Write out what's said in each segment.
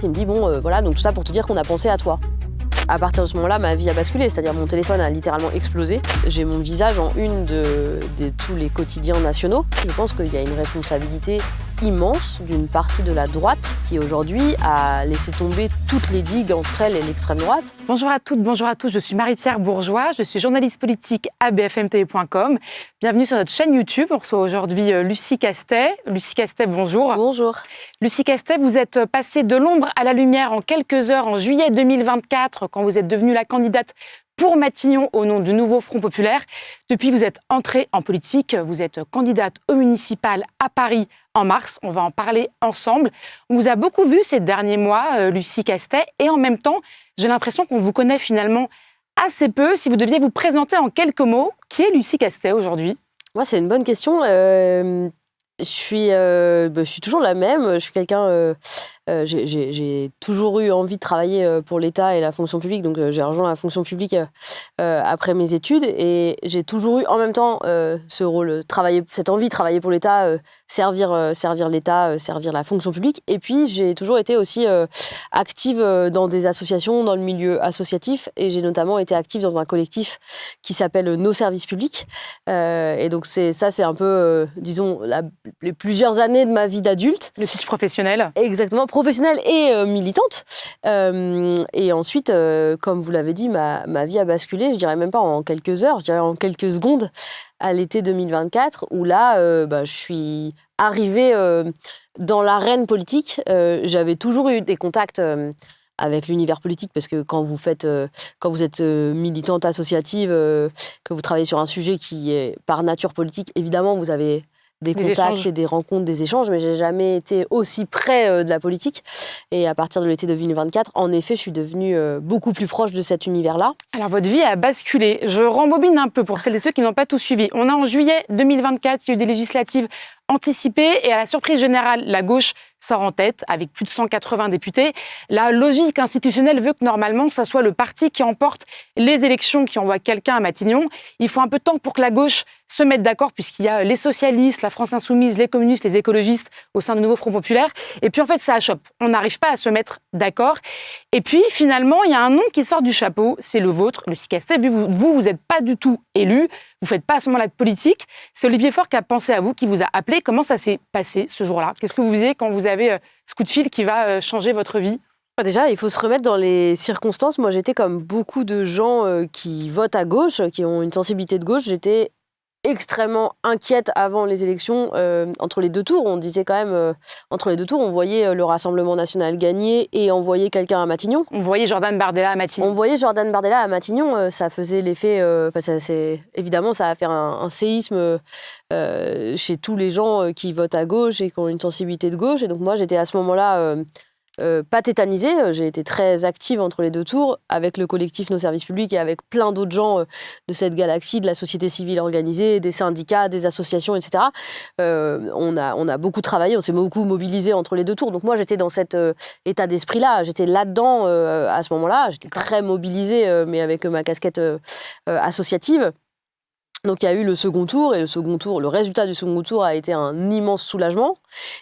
Il me dit, bon, voilà, donc tout ça pour te dire qu'on a pensé à toi. À partir de ce moment-là, ma vie a basculé, c'est-à-dire mon téléphone a littéralement explosé. J'ai mon visage en une de tous les quotidiens nationaux. Je pense qu'il y a une responsabilité immense d'une partie de la droite qui aujourd'hui a laissé tomber toutes les digues entre elle et l'extrême droite. Bonjour à toutes, bonjour à tous, je suis Marie-Pierre Bourgeois, je suis journaliste politique à bfmtv.com. Bienvenue sur notre chaîne YouTube, on reçoit aujourd'hui Lucie Castet. Lucie Castet, bonjour. Bonjour. Lucie Castet, vous êtes passée de l'ombre à la lumière en quelques heures en juillet 2024 quand vous êtes devenue la candidate pour Matignon au nom du nouveau Front populaire. Depuis, vous êtes entrée en politique, vous êtes candidate au municipal à Paris en mars. On va en parler ensemble. On vous a beaucoup vu ces derniers mois, Lucie Castet, et en même temps, j'ai l'impression qu'on vous connaît finalement assez peu. Si vous deviez vous présenter en quelques mots, qui est Lucie Castet aujourd'hui ? Moi, c'est une bonne question. Je suis toujours la même. Je suis quelqu'un. J'ai toujours eu envie de travailler pour l'État et la fonction publique, donc j'ai rejoint la fonction publique après mes études et j'ai toujours eu en même temps ce rôle, cette envie de travailler pour l'État, servir l'État, servir la fonction publique. Et puis j'ai toujours été aussi active dans des associations, dans le milieu associatif, et j'ai notamment été active dans un collectif qui s'appelle Nos Services Publics. Et donc c'est un peu, disons, les plusieurs années de ma vie d'adulte. Le pitch professionnel. Exactement, professionnelle et militante. Et ensuite, comme vous l'avez dit, ma vie a basculé, je dirais même pas en quelques heures, je dirais en quelques secondes, à l'été 2024, où là, je suis arrivée dans l'arène politique. J'avais toujours eu des contacts avec l'univers politique, parce que quand vous êtes militante associative, que vous travaillez sur un sujet qui est par nature politique, évidemment, vous avez des contacts et des rencontres, des échanges, mais j'ai jamais été aussi près de la politique. Et à partir de l'été 2024, en effet, je suis devenue beaucoup plus proche de cet univers-là. Alors, votre vie a basculé. Je rembobine un peu pour celles et ceux qui n'ont pas tout suivi. On est en juillet 2024, il y a eu des législatives anticipées et à la surprise générale, la gauche sort en tête avec plus de 180 députés. La logique institutionnelle veut que normalement, ça soit le parti qui emporte les élections, qui envoie quelqu'un à Matignon. Il faut un peu de temps pour que la gauche se mette d'accord, puisqu'il y a les socialistes, la France insoumise, les communistes, les écologistes au sein du nouveau Front populaire. Et puis en fait, ça achoppe. On n'arrive pas à se mettre d'accord. Et puis finalement, il y a un nom qui sort du chapeau, c'est le vôtre, Lucie Castet. Vous n'êtes pas du tout élu, vous ne faites pas à ce moment-là de politique. C'est Olivier Faure qui a pensé à vous, qui vous a appelé. Comment ça s'est passé ce jour-là ? Qu'est-ce que vous faisiez quand vous avez ce coup de fil qui va changer votre vie ? Déjà, il faut se remettre dans les circonstances. Moi, j'étais comme beaucoup de gens qui votent à gauche, qui ont une sensibilité de gauche. J'étais extrêmement inquiète avant les élections. Entre les deux tours, on disait quand même, entre les deux tours, on voyait le Rassemblement national gagner et envoyer quelqu'un à Matignon. On voyait Jordan Bardella à Matignon. Ça faisait l'effet... évidemment, ça a fait un séisme chez tous les gens qui votent à gauche et qui ont une sensibilité de gauche. Et donc moi, j'étais à ce moment-là... pas tétanisée, j'ai été très active entre les deux tours avec le collectif Nos Services Publics et avec plein d'autres gens de cette galaxie, de la société civile organisée, des syndicats, des associations, etc. On a beaucoup travaillé, on s'est beaucoup mobilisé entre les deux tours. Donc moi, j'étais dans cet état d'esprit-là, j'étais là-dedans à ce moment-là, j'étais très mobilisée, mais avec ma casquette associative. Donc il y a eu le second tour, et le résultat du second tour a été un immense soulagement.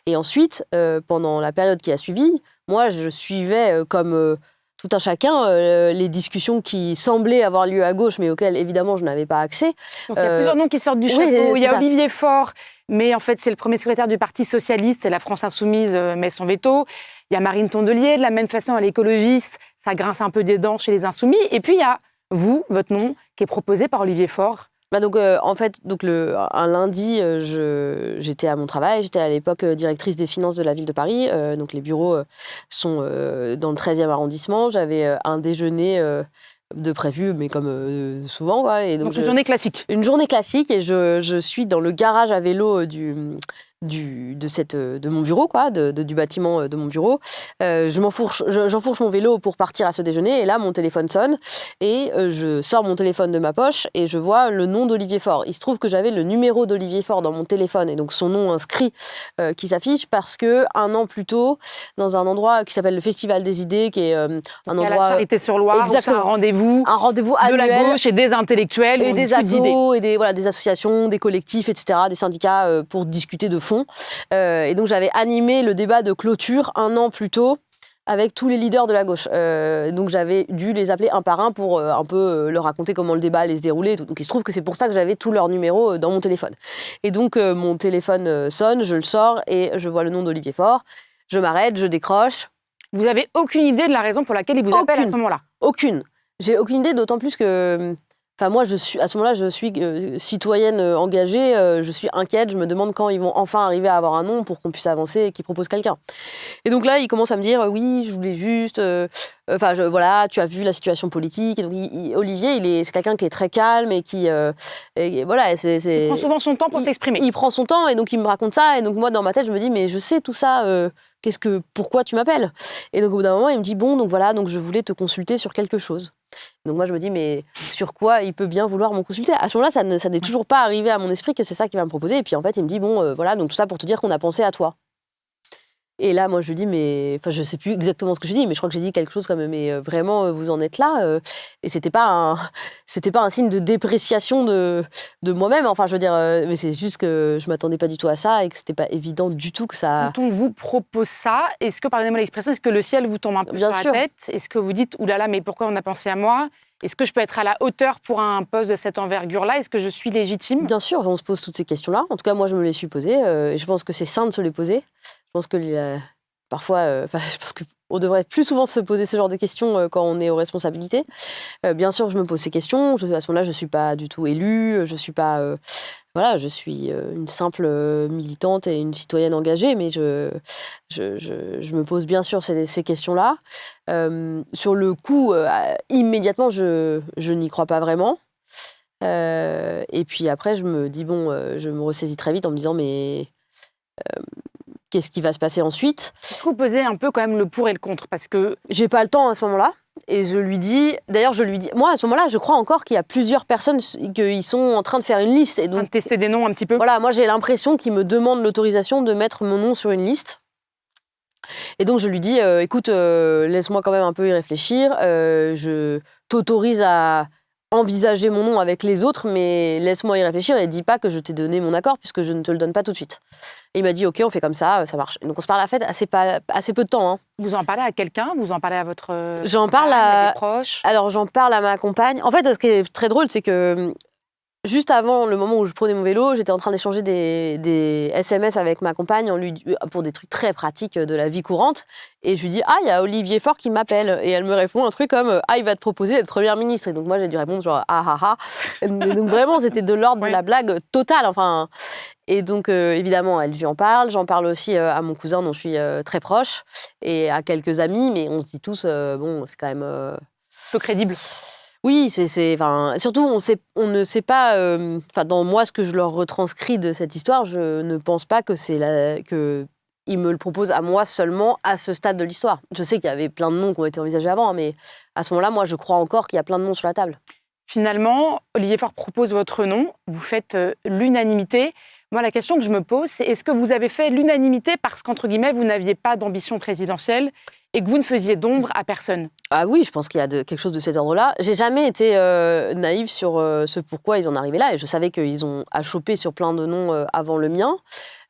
Et ensuite, pendant la période qui a suivi, moi je suivais comme tout un chacun les discussions qui semblaient avoir lieu à gauche, mais auxquelles évidemment je n'avais pas accès. Donc il y a plusieurs noms qui sortent du chapeau. Il y a Olivier Faure, mais en fait c'est le premier secrétaire du Parti socialiste, c'est la France insoumise met son veto. Il y a Marine Tondelier, de la même façon à l'écologiste, ça grince un peu des dents chez les insoumis. Et puis il y a vous, votre nom, qui est proposé par Olivier Faure. Un lundi, j'étais à mon travail. J'étais à l'époque directrice des finances de la ville de Paris. Donc les bureaux sont dans le 13e arrondissement. J'avais un déjeuner de prévu, mais comme souvent, quoi. Et donc une journée classique. Une journée classique, et je suis dans le garage à vélo de mon bureau, quoi, du bâtiment de mon bureau. J'enfourche mon vélo pour partir à ce déjeuner, et là mon téléphone sonne et je sors mon téléphone de ma poche et je vois le nom d'Olivier Faure. Il se trouve que j'avais le numéro d'Olivier Faure dans mon téléphone, et donc son nom inscrit qui s'affiche, parce que un an plus tôt, dans un endroit qui s'appelle le Festival des Idées, qui est un endroit à la Charité-sur-Loire, c'est un rendez-vous annuel de la gauche et des intellectuels et des assos et des associations, des collectifs, etc., des syndicats pour discuter de fond. Et donc j'avais animé le débat de clôture un an plus tôt avec tous les leaders de la gauche. Donc j'avais dû les appeler un par un pour un peu leur raconter comment le débat allait se dérouler. Et tout. Donc il se trouve que c'est pour ça que j'avais tous leurs numéros dans mon téléphone. Et donc mon téléphone sonne, je le sors et je vois le nom d'Olivier Faure. Je m'arrête, je décroche. Vous n'avez aucune idée de la raison pour laquelle il vous appelle à ce moment-là? Aucune. J'ai aucune idée, d'autant plus que... Enfin, moi, à ce moment-là, je suis citoyenne engagée, je suis inquiète, je me demande quand ils vont enfin arriver à avoir un nom pour qu'on puisse avancer et qu'ils proposent quelqu'un. Et donc là, il commence à me dire, oui, je voulais juste... voilà, tu as vu la situation politique. Et donc, Olivier, c'est quelqu'un qui est très calme et qui... et voilà, il prend souvent son temps pour s'exprimer. Il prend son temps et donc il me raconte ça. Et donc moi, dans ma tête, je me dis, mais je sais tout ça... pourquoi tu m'appelles? Et donc au bout d'un moment, il me dit, bon, donc voilà, donc je voulais te consulter sur quelque chose. Donc moi, je me dis, mais sur quoi il peut bien vouloir m'en consulter? À ce moment-là, ça n'est toujours pas arrivé à mon esprit que c'est ça qu'il va me proposer. Et puis en fait, il me dit, bon, voilà, donc tout ça pour te dire qu'on a pensé à toi. Et là, moi, je lui dis, mais... Enfin, je sais plus exactement ce que je dis, mais je crois que j'ai dit quelque chose comme, mais vraiment, vous en êtes là et c'était pas un signe de dépréciation de moi-même. Enfin, je veux dire, mais c'est juste que je m'attendais pas du tout à ça et que c'était pas évident du tout que ça... Quand on vous propose ça, est-ce que, pardonnez-moi l'expression, est-ce que le ciel vous tombe un peu sur la tête? Est-ce que vous dites, oulala, mais pourquoi on a pensé à moi? Est-ce que je peux être à la hauteur pour un poste de cette envergure-là? Est-ce que je suis légitime? Bien sûr, on se pose toutes ces questions-là. En tout cas, moi, je me les suis posées. Et je pense que c'est sain de se les poser. Je pense que parfois, je pense qu'on devrait plus souvent se poser ce genre de questions quand on est aux responsabilités. Bien sûr, je me pose ces questions. À ce moment-là, je ne suis pas du tout élue. Je suis pas... voilà, je suis une simple militante et une citoyenne engagée, mais je me pose bien sûr ces questions-là. Sur le coup, immédiatement, je n'y crois pas vraiment. Et puis après, je me dis, bon, je me ressaisis très vite en me disant, mais qu'est-ce qui va se passer ensuite? Est-ce que vous pesez un peu quand même le pour et le contre? Parce que... J'ai pas le temps à ce moment-là. Et je lui dis, moi à ce moment-là, je crois encore qu'il y a plusieurs personnes qui sont en train de faire une liste. Et donc, en train de tester des noms un petit peu. Voilà, moi j'ai l'impression qu'ils me demandent l'autorisation de mettre mon nom sur une liste. Et donc je lui dis, écoute, laisse-moi quand même un peu y réfléchir. Je t'autorise à envisager mon nom avec les autres, mais laisse-moi y réfléchir et dis pas que je t'ai donné mon accord puisque je ne te le donne pas tout de suite. Et il m'a dit, ok, on fait comme ça marche. Et donc on se parle à la fête assez peu de temps. Hein. Vous en parlez à quelqu'un? Vous en parlez à votre J'en parle à des proches? Alors j'en parle à ma compagne. En fait, ce qui est très drôle, c'est que juste avant le moment où je prenais mon vélo, j'étais en train d'échanger des SMS avec ma compagne pour des trucs très pratiques de la vie courante. Et je lui dis, il y a Olivier Faure qui m'appelle. Et elle me répond un truc comme, il va te proposer d'être première ministre. Et donc moi, j'ai dû répondre genre, Et donc vraiment, c'était de l'ordre de la blague totale. Enfin, et donc, évidemment, elle lui en parle. J'en parle aussi à mon cousin dont je suis très proche et à quelques amis. Mais on se dit tous, bon, c'est quand même... peu crédible. Oui, surtout, on ne sait pas... dans moi, ce que je leur retranscris de cette histoire, je ne pense pas que qu'ils me le proposent à moi seulement à ce stade de l'histoire. Je sais qu'il y avait plein de noms qui ont été envisagés avant, mais à ce moment-là, moi, je crois encore qu'il y a plein de noms sur la table. Finalement, Olivier Faure propose votre nom, vous faites l'unanimité. Moi, la question que je me pose, c'est est-ce que vous avez fait l'unanimité parce qu'entre guillemets, vous n'aviez pas d'ambition présidentielle et que vous ne faisiez d'ombre à personne? Ah oui, je pense qu'il y a quelque chose de cet ordre-là. J'ai jamais été naïve sur ce pourquoi ils en arrivaient là, et je savais qu'ils ont achoppé sur plein de noms avant le mien.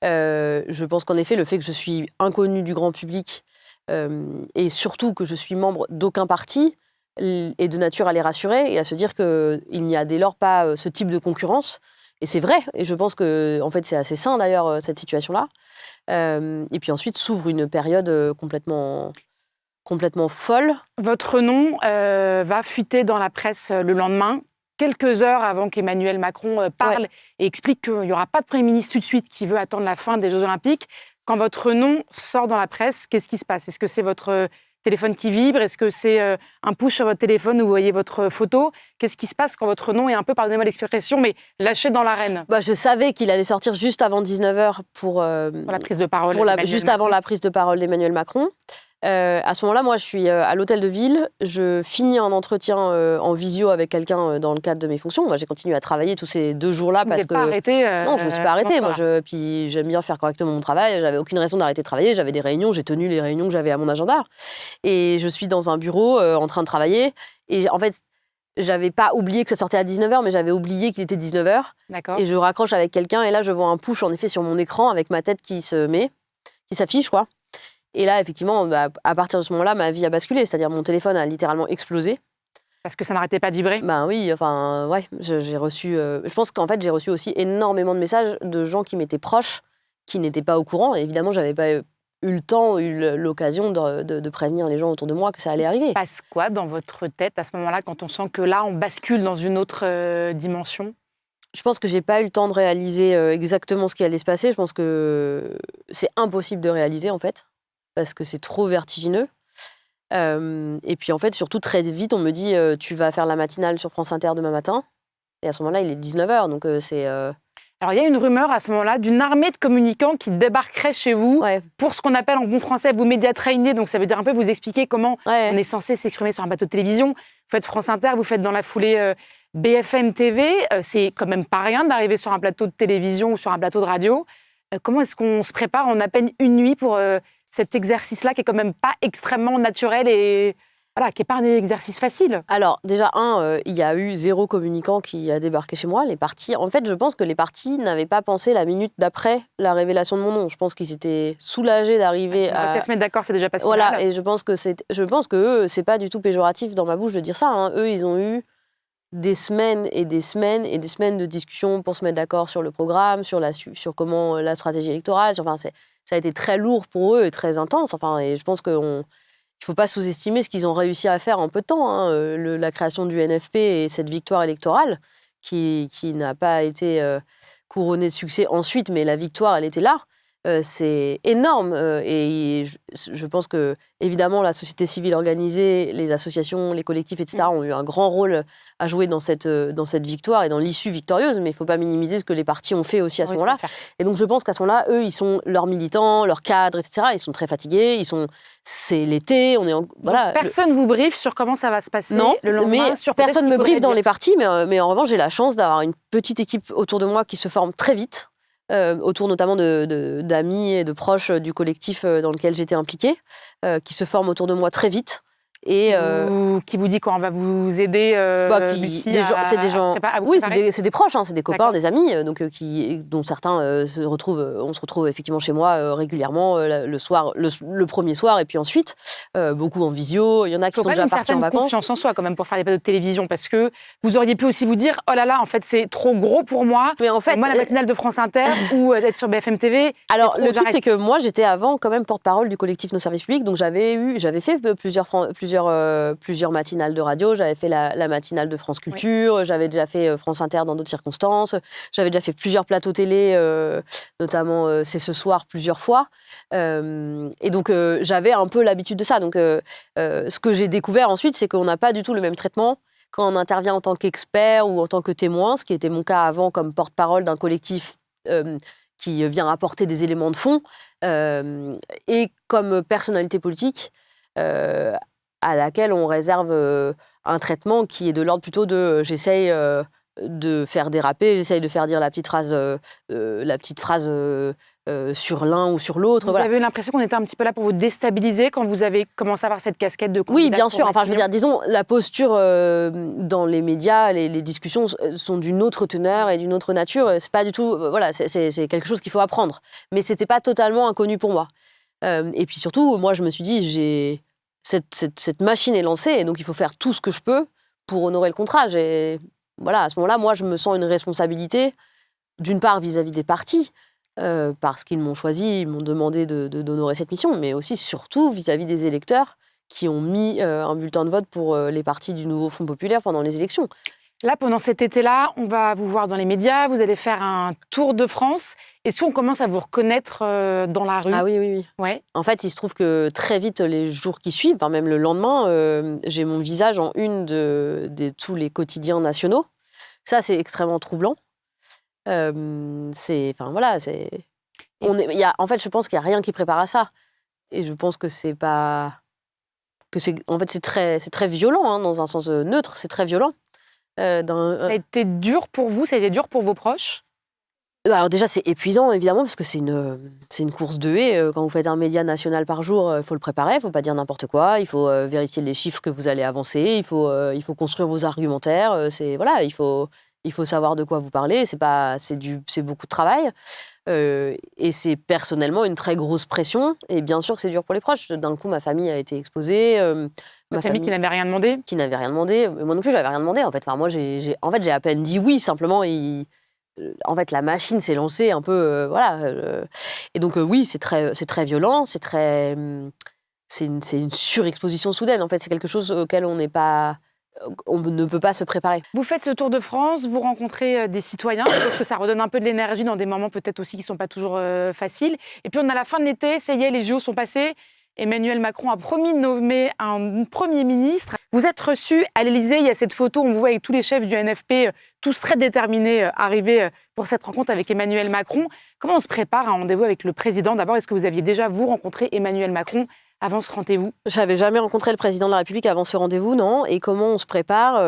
Je pense qu'en effet, le fait que je suis inconnue du grand public et surtout que je suis membre d'aucun parti est de nature à les rassurer et à se dire qu'il n'y a dès lors pas ce type de concurrence. Et c'est vrai, et je pense que en fait, c'est assez sain d'ailleurs, cette situation-là. Et puis ensuite s'ouvre une période complètement folle. Votre nom va fuiter dans la presse le lendemain, quelques heures avant qu'Emmanuel Macron parle et explique qu'il n'y aura pas de Premier ministre tout de suite qui veut attendre la fin des Jeux Olympiques. Quand votre nom sort dans la presse, qu'est-ce qui se passe? Est-ce que c'est votre téléphone qui vibre? Est-ce que c'est un push sur votre téléphone où vous voyez votre photo? Qu'est-ce qui se passe quand votre nom est un peu, pardonnez-moi l'expression, mais lâché dans l'arène? Je savais qu'il allait sortir juste avant 19h pour la prise de parole. Juste avant la prise de parole d'Emmanuel Macron. À ce moment-là, moi, je suis à l'hôtel de ville. Je finis un entretien en visio avec quelqu'un dans le cadre de mes fonctions. Moi, j'ai continué à travailler tous ces 2 jours-là parce que... Vous n'êtes pas arrêtée Non, je me suis pas arrêtée. Puis j'aime bien faire correctement mon travail. J'avais aucune raison d'arrêter de travailler. J'avais des réunions. J'ai tenu les réunions que j'avais à mon agenda. Et je suis dans un bureau en train de travailler. Et en fait, j'avais pas oublié que ça sortait à 19h, mais j'avais oublié qu'il était 19h. D'accord. Et je raccroche avec quelqu'un. Et là, je vois un push, en effet, sur mon écran avec ma tête qui s'affiche, quoi. Et là, effectivement, à partir de ce moment-là, ma vie a basculé. C'est-à-dire mon téléphone a littéralement explosé. Parce que ça n'arrêtait pas de vibrer? Ben oui, enfin, ouais, j'ai reçu... je pense qu'en fait, j'ai reçu aussi énormément de messages de gens qui m'étaient proches, qui n'étaient pas au courant. Et évidemment, j'avais pas eu le temps, l'occasion de prévenir les gens autour de moi que ça allait arriver. Il se passe quoi dans votre tête à ce moment-là, quand on sent que là, on bascule dans une autre dimension? Je pense que j'ai pas eu le temps de réaliser exactement ce qui allait se passer. Je pense que c'est impossible de réaliser, en fait, parce que c'est trop vertigineux. Et puis, en fait, surtout, très vite, on me dit tu vas faire la matinale sur France Inter demain matin. Et à ce moment-là, il est 19h, donc c'est... Alors, il y a une rumeur à ce moment-là d'une armée de communicants qui débarquerait chez vous Ouais, pour ce qu'on appelle en bon français vous média trainer. Donc, ça veut dire un peu vous expliquer comment ouais. on est censé s'exprimer sur un plateau de télévision. Vous faites France Inter, vous faites dans la foulée BFM TV. C'est quand même pas rien d'arriver sur un plateau de télévision ou sur un plateau de radio. Comment est-ce qu'on se prépare en à peine une nuit pour cet exercice-là qui est quand même pas extrêmement naturel et voilà, qui n'est pas un exercice facile? Alors, déjà, il y a eu 0 communicant qui a débarqué chez moi. Les partis, en fait, je pense que les partis n'avaient pas pensé la minute d'après la révélation de mon nom. Je pense qu'ils étaient soulagés d'arriver On va se mettre d'accord, c'est déjà pas si Voilà, mal. et je pense que eux, c'est pas du tout péjoratif dans ma bouche de dire ça, hein. Eux, ils ont eu des semaines et des semaines et des semaines de discussions pour se mettre d'accord sur le programme, sur comment la stratégie électorale. Enfin, ça a été très lourd pour eux et très intense. Enfin, et je pense qu'il ne faut pas sous-estimer ce qu'ils ont réussi à faire en peu de temps, hein. La création du NFP et cette victoire électorale qui n'a pas été couronnée de succès ensuite, mais la victoire, elle était là. C'est énorme. Et je pense que, évidemment, la société civile organisée, les associations, les collectifs, etc., ont eu un grand rôle à jouer dans cette victoire et dans l'issue victorieuse. Mais il ne faut pas minimiser ce que les partis ont fait aussi à ce moment-là. Et donc, je pense qu'à ce moment-là, eux, ils sont leurs militants, leurs cadres, etc. Ils sont très fatigués. C'est l'été. Voilà. Personne ne vous briefe sur comment ça va se passer Non, le lendemain. mais personne ne me briefe dans les partis. Mais en revanche, j'ai la chance d'avoir une petite équipe autour de moi qui se forme très vite. Autour notamment d'amis et de proches du collectif dans lequel j'étais impliquée, qui se forment autour de moi très vite. Et qui vous dit quand on va vous aider c'est des gens, oui, c'est des proches, hein, c'est des copains, des amis, dont certains on se retrouve effectivement chez moi régulièrement le soir, le premier soir, et puis ensuite beaucoup en visio. Il y en a qui sont déjà partis en vacances. Il faut confiance en soi quand même pour faire des plateaux de télévision, parce que vous auriez pu aussi vous dire oh là là, en fait c'est trop gros pour moi. Mais en fait, moi la matinale de France Inter ou d'être sur BFM TV. Alors le truc c'est que moi j'étais avant quand même porte-parole du collectif Nos Services Publics, donc j'avais fait plusieurs matinales de radio. J'avais fait la matinale de France Culture, oui. J'avais déjà fait France Inter dans d'autres circonstances, j'avais déjà fait plusieurs plateaux télé, notamment C'est ce soir plusieurs fois. Et donc j'avais un peu l'habitude de ça. Donc ce que j'ai découvert ensuite, c'est qu'on n'a pas du tout le même traitement quand on intervient en tant qu'expert ou en tant que témoin, ce qui était mon cas avant comme porte-parole d'un collectif qui vient apporter des éléments de fond, et comme personnalité politique à laquelle on réserve un traitement qui est de l'ordre plutôt de j'essaye de faire déraper, j'essaye de faire dire la petite phrase sur l'un ou sur l'autre. Vous avez eu l'impression qu'on était un petit peu là pour vous déstabiliser quand vous avez commencé à avoir cette casquette de candidat? Oui, bien sûr. Enfin, je veux dire, disons, la posture dans les médias, les discussions sont d'une autre teneur et d'une autre nature. C'est pas du tout... voilà, c'est quelque chose qu'il faut apprendre. Mais c'était pas totalement inconnu pour moi. Et puis surtout, moi, je me suis dit, cette machine est lancée, et donc il faut faire tout ce que je peux pour honorer le contrat. Voilà, à ce moment-là, moi, je me sens une responsabilité, d'une part vis-à-vis des partis, parce qu'ils m'ont choisi, ils m'ont demandé d'honorer cette mission, mais aussi, surtout, vis-à-vis des électeurs qui ont mis un bulletin de vote pour les partis du nouveau Front populaire pendant les élections. Là, pendant cet été-là, on va vous voir dans les médias, vous allez faire un tour de France. Est-ce qu'on commence à vous reconnaître dans la rue? Ah oui. Ouais. En fait, il se trouve que très vite, les jours qui suivent, enfin même le lendemain, j'ai mon visage en une de tous les quotidiens nationaux. Ça, c'est extrêmement troublant. En fait, je pense qu'il n'y a rien qui prépare à ça. Et je pense que c'est pas... En fait, c'est très violent, hein, dans un sens neutre, c'est très violent. Ça a été dur pour vous, ça a été dur pour vos proches? Alors déjà, c'est épuisant, évidemment, parce que c'est une course de haie. Quand vous faites un média national par jour, il faut le préparer, il ne faut pas dire n'importe quoi, il faut vérifier les chiffres que vous allez avancer, il faut construire vos argumentaires. Il faut il faut savoir de quoi vous parlez, c'est beaucoup de travail. Et c'est personnellement une très grosse pression. Et bien sûr que c'est dur pour les proches. D'un coup, ma famille a été exposée. Ma famille qui n'avait rien demandé. Qui n'avait rien demandé. Moi non plus, j'avais rien demandé. En fait, enfin, moi, j'ai à peine dit oui. Simplement, en fait, la machine s'est lancée un peu, voilà. Et donc, oui, c'est très violent. C'est une surexposition soudaine. En fait, c'est quelque chose auquel on ne peut pas se préparer. Vous faites ce tour de France, vous rencontrez des citoyens, je pense que ça redonne un peu de l'énergie dans des moments peut-être aussi qui ne sont pas toujours faciles. Et puis on a la fin de l'été, ça y est, les JO sont passés. Emmanuel Macron a promis de nommer un Premier ministre. Vous êtes reçu à l'Élysée, il y a cette photo, on vous voit avec tous les chefs du NFP, tous très déterminés, arriver pour cette rencontre avec Emmanuel Macron. Comment on se prépare à un rendez-vous avec le président? D'abord, est-ce que vous aviez déjà, vous, rencontré Emmanuel Macron avant ce rendez-vous? J'avais jamais rencontré le président de la République avant ce rendez-vous, non. Et comment on se prépare?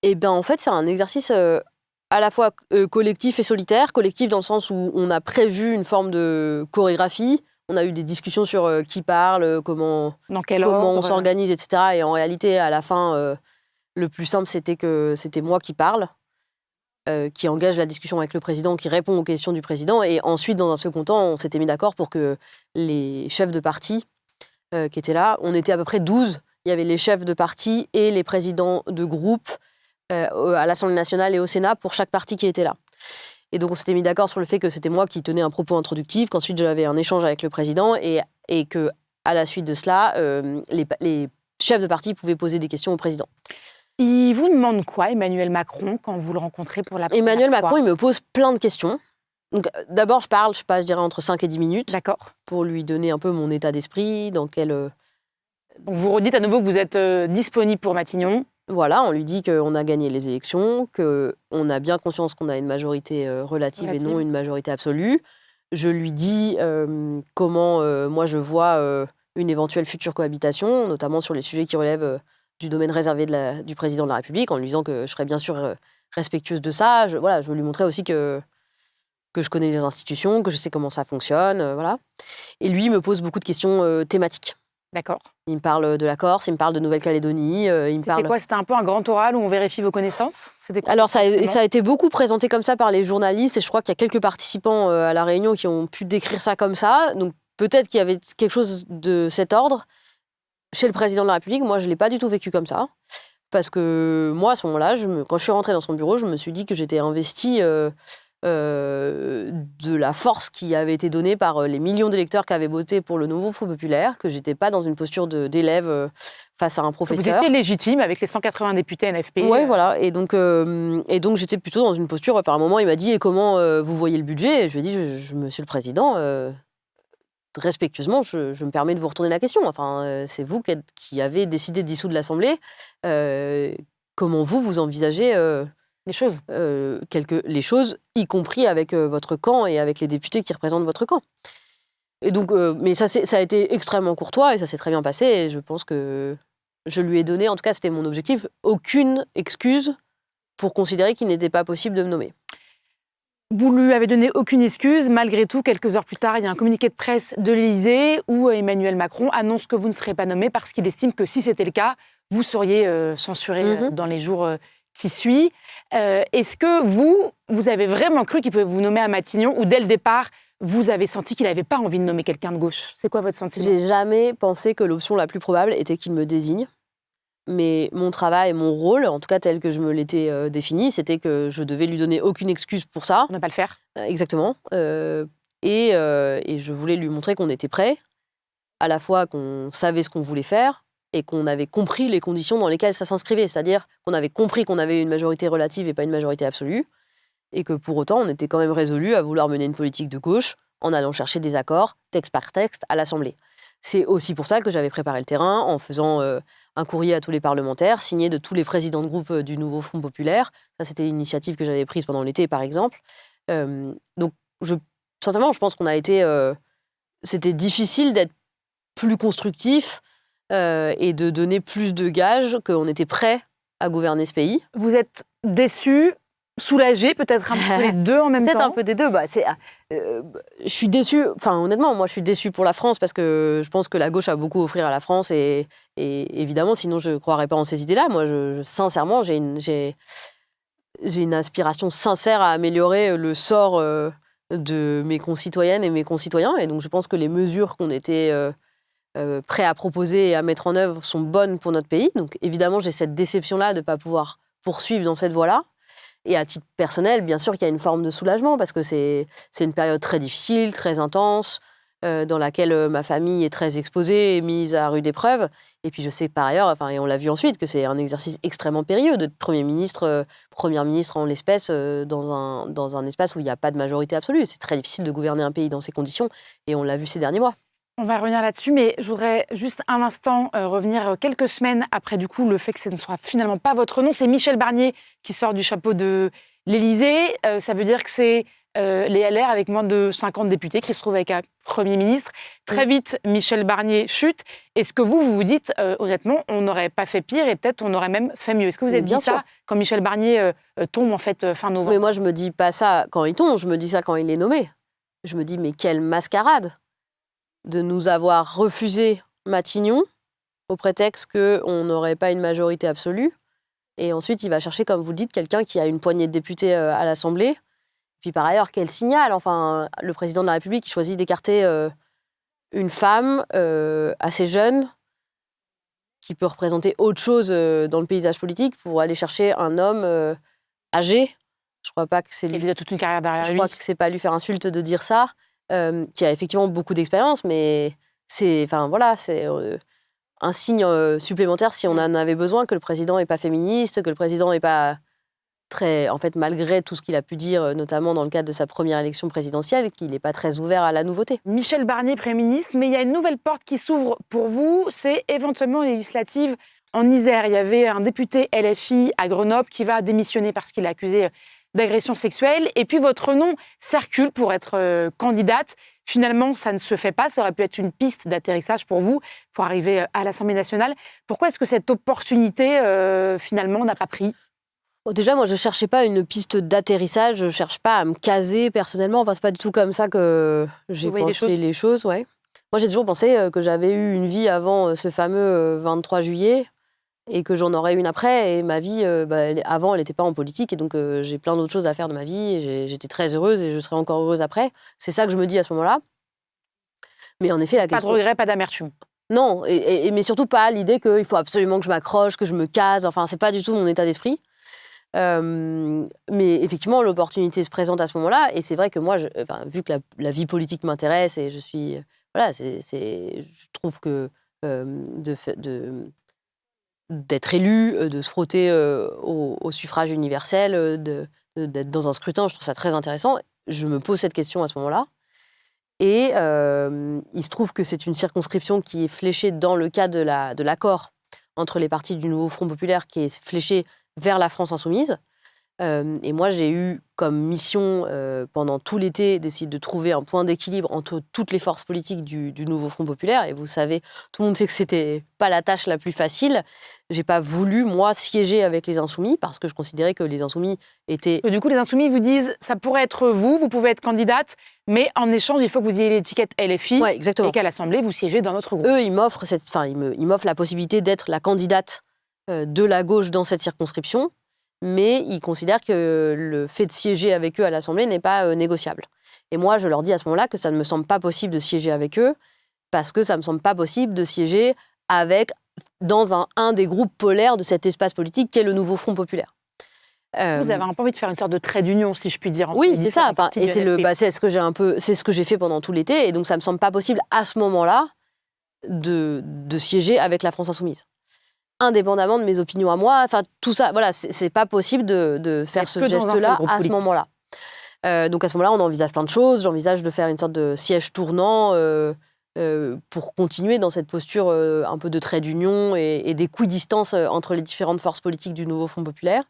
Eh bien, en fait, c'est un exercice à la fois collectif et solitaire. Collectif dans le sens où on a prévu une forme de chorégraphie. On a eu des discussions sur qui parle, comment on s'organise, etc. Et en réalité, à la fin, le plus simple, c'était moi qui parle, qui engage la discussion avec le président, qui répond aux questions du président. Et ensuite, dans un second temps, on s'était mis d'accord pour que les chefs de parti qui étaient là, on était à peu près 12. Il y avait les chefs de parti et les présidents de groupe à l'Assemblée nationale et au Sénat pour chaque parti qui était là. Et donc, on s'était mis d'accord sur le fait que c'était moi qui tenais un propos introductif, qu'ensuite j'avais un échange avec le président et que, à la suite de cela, les chefs de parti pouvaient poser des questions au président. Il vous demande quoi, Emmanuel Macron, quand vous le rencontrez pour la première fois? Emmanuel Macron, il me pose plein de questions. Donc, d'abord, je passe, je dirais, entre 5 et 10 minutes. D'accord. Pour lui donner un peu mon état d'esprit, dans quel... Donc, vous redites à nouveau que vous êtes disponible pour Matignon. Voilà, on lui dit qu'on a gagné les élections, qu'on a bien conscience qu'on a une majorité relative et non une majorité absolue. Je lui dis comment moi je vois une éventuelle future cohabitation, notamment sur les sujets qui relèvent du domaine réservé du président de la République, en lui disant que je serais bien sûr respectueuse de ça. Je veux lui montrer aussi que je connais les institutions, que je sais comment ça fonctionne, voilà. Et lui il me pose beaucoup de questions thématiques. D'accord. Il me parle de la Corse, il me parle de Nouvelle-Calédonie. C'était quoi? C'était un peu un grand oral où on vérifie vos connaissances? Alors, ça a été beaucoup présenté comme ça par les journalistes, et je crois qu'il y a quelques participants à la réunion qui ont pu décrire ça comme ça. Donc, peut-être qu'il y avait quelque chose de cet ordre. Chez le président de la République, moi, je ne l'ai pas du tout vécu comme ça. Parce que moi, à ce moment-là, quand je suis rentrée dans son bureau, je me suis dit que j'étais investie de la force qui avait été donnée par les millions d'électeurs qui avaient voté pour le nouveau Front populaire, que j'étais pas dans une posture d'élève face à un professeur. Vous étiez légitime avec les 180 députés NFP. Oui, voilà. Et donc j'étais plutôt dans une posture. Enfin, à un moment, il m'a dit « Et comment vous voyez le budget ?» Et je lui ai dit « Monsieur le Président, respectueusement, je me permets de vous retourner la question. Enfin, c'est vous qui avez décidé de dissoudre l'Assemblée. Comment vous envisagez les choses. Les choses, y compris avec votre camp et avec les députés qui représentent votre camp. » Et donc, mais ça a été extrêmement courtois et ça s'est très bien passé. Et je pense que je lui ai donné, en tout cas c'était mon objectif, aucune excuse pour considérer qu'il n'était pas possible de me nommer. Vous lui avez donné aucune excuse. Malgré tout, quelques heures plus tard, il y a un communiqué de presse de l'Élysée où Emmanuel Macron annonce que vous ne serez pas nommé parce qu'il estime que si c'était le cas, vous seriez censuré dans les jours qui suivent. Est-ce que vous avez vraiment cru qu'il pouvait vous nommer à Matignon ou dès le départ, vous avez senti qu'il n'avait pas envie de nommer quelqu'un de gauche? C'est quoi votre sentiment? J'ai jamais pensé que l'option la plus probable était qu'il me désigne. Mais mon travail, mon rôle, en tout cas tel que je me l'étais défini, c'était que je devais lui donner aucune excuse pour ça. On ne va pas le faire. Exactement. Et je voulais lui montrer qu'on était prêts, à la fois qu'on savait ce qu'on voulait faire et qu'on avait compris les conditions dans lesquelles ça s'inscrivait. C'est-à-dire qu'on avait compris qu'on avait une majorité relative et pas une majorité absolue, et que pour autant, on était quand même résolus à vouloir mener une politique de gauche en allant chercher des accords, texte par texte, à l'Assemblée. C'est aussi pour ça que j'avais préparé le terrain en faisant un courrier à tous les parlementaires, signé de tous les présidents de groupe du nouveau Front populaire. Ça, c'était une initiative que j'avais prise pendant l'été, par exemple. Donc, sincèrement, je pense qu'on a été... c'était difficile d'être plus constructif et de donner plus de gages qu'on était prêt à gouverner ce pays. Vous êtes déçu soulagé, peut-être un petit peu les deux en même temps? Peut-être un peu des deux. Je suis déçue. Enfin, honnêtement, moi, je suis déçue pour la France parce que je pense que la gauche a beaucoup à offrir à la France et évidemment, sinon, je ne croirais pas en ces idées-là. Moi, sincèrement, j'ai une aspiration sincère à améliorer le sort de mes concitoyennes et mes concitoyens. Et donc, je pense que les mesures qu'on était prêts à proposer et à mettre en œuvre sont bonnes pour notre pays. Donc, évidemment, j'ai cette déception-là de ne pas pouvoir poursuivre dans cette voie-là. Et à titre personnel, bien sûr qu'il y a une forme de soulagement parce que c'est une période très difficile, très intense, dans laquelle ma famille est très exposée et mise à rude épreuve. Et puis je sais par ailleurs, et on l'a vu ensuite, que c'est un exercice extrêmement périlleux d'être Premier ministre, Première ministre en l'espèce, dans un espace où il n'y a pas de majorité absolue. C'est très difficile de gouverner un pays dans ces conditions et on l'a vu ces derniers mois. On va revenir là-dessus, mais je voudrais juste un instant revenir quelques semaines après du coup le fait que ce ne soit finalement pas votre nom. C'est Michel Barnier qui sort du chapeau de l'Élysée. Ça veut dire que c'est les LR avec moins de 50 députés qui se trouvent avec un Premier ministre. Très vite, Michel Barnier chute. Est-ce que vous vous dites, honnêtement, on n'aurait pas fait pire et peut-être on aurait même fait mieux? Est-ce que vous avez dit ça quand Michel Barnier tombe en fait fin novembre? Mais moi, je me dis pas ça quand il tombe, je me dis ça quand il est nommé. Je me dis, mais quelle mascarade de nous avoir refusé Matignon au prétexte qu'on n'aurait pas une majorité absolue. Et ensuite, il va chercher, comme vous le dites, quelqu'un qui a une poignée de députés à l'Assemblée. Puis par ailleurs, quel signal? Enfin, le président de la République il choisit d'écarter une femme assez jeune qui peut représenter autre chose dans le paysage politique pour aller chercher un homme âgé. Je crois pas que c'est lui. Il a toute une carrière derrière lui. Je crois que c'est pas lui faire insulte de dire ça. Qui a effectivement beaucoup d'expérience, mais c'est un signe supplémentaire si on en avait besoin, que le président n'est pas féministe, que le président n'est pas très, en fait, malgré tout ce qu'il a pu dire, notamment dans le cadre de sa première élection présidentielle, qu'il n'est pas très ouvert à la nouveauté. Michel Barnier, Premier ministre, mais il y a une nouvelle porte qui s'ouvre pour vous, c'est éventuellement les législatives en Isère. Il y avait un député LFI à Grenoble qui va démissionner parce qu'il est accusé d'agression sexuelle. Et puis votre nom circule pour être candidate. Finalement, ça ne se fait pas. Ça aurait pu être une piste d'atterrissage pour vous, pour arriver à l'Assemblée nationale. Pourquoi est-ce que cette opportunité, finalement, n'a pas pris? Bon, déjà, moi, je ne cherchais pas une piste d'atterrissage. Je ne cherche pas à me caser personnellement. Enfin, ce n'est pas du tout comme ça que j'ai pensé les choses. Ouais. Moi, j'ai toujours pensé que j'avais eu une vie avant ce fameux 23 juillet. Et que j'en aurais une après. Et ma vie, avant, elle n'était pas en politique. Et donc, j'ai plein d'autres choses à faire de ma vie. Et j'étais très heureuse et je serai encore heureuse après. C'est ça que je me dis à ce moment-là. Mais en effet, la question... Pas de regret, pas d'amertume. Non, mais surtout pas l'idée qu'il faut absolument que je m'accroche, que je me case. Enfin, c'est pas du tout mon état d'esprit. Mais effectivement, l'opportunité se présente à ce moment-là. Et c'est vrai que moi, vu que la vie politique m'intéresse et je suis... Voilà, je trouve que d'être élu, de se frotter au suffrage universel, d'être dans un scrutin, je trouve ça très intéressant. Je me pose cette question à ce moment-là. Et il se trouve que c'est une circonscription qui est fléchée dans le cadre de l'accord entre les partis du Nouveau Front Populaire, qui est fléchée vers la France Insoumise. Et moi, j'ai eu comme mission pendant tout l'été d'essayer de trouver un point d'équilibre entre toutes les forces politiques du Nouveau Front Populaire. Et vous savez, tout le monde sait que c'était pas la tâche la plus facile. J'ai pas voulu, moi, siéger avec les Insoumis parce que je considérais que les Insoumis étaient... Et du coup, les Insoumis vous disent, ça pourrait être vous pouvez être candidate, mais en échange, il faut que vous ayez l'étiquette LFI. Ouais, exactement. Et qu'à l'Assemblée, vous siégez dans notre groupe. Eux, ils m'offrent la possibilité d'être la candidate de la gauche dans cette circonscription. Mais ils considèrent que le fait de siéger avec eux à l'Assemblée n'est pas négociable. Et moi, je leur dis à ce moment-là que ça ne me semble pas possible de siéger avec eux, parce que ça ne me semble pas possible de siéger dans un des groupes polaires de cet espace politique qu'est le Nouveau Front Populaire. Vous avez un peu envie de faire une sorte de trait d'union, si je puis dire. Oui, c'est ça. Et c'est ce que j'ai fait pendant tout l'été, et donc ça ne me semble pas possible à ce moment-là de siéger avec la France Insoumise. Indépendamment de mes opinions à moi, enfin tout ça, voilà, c'est pas possible de faire ce geste-là à ce moment-là. Donc à ce moment-là, on envisage plein de choses. J'envisage de faire une sorte de siège tournant pour continuer dans cette posture un peu de trait d'union et d'équidistance entre les différentes forces politiques du Nouveau Front Populaire.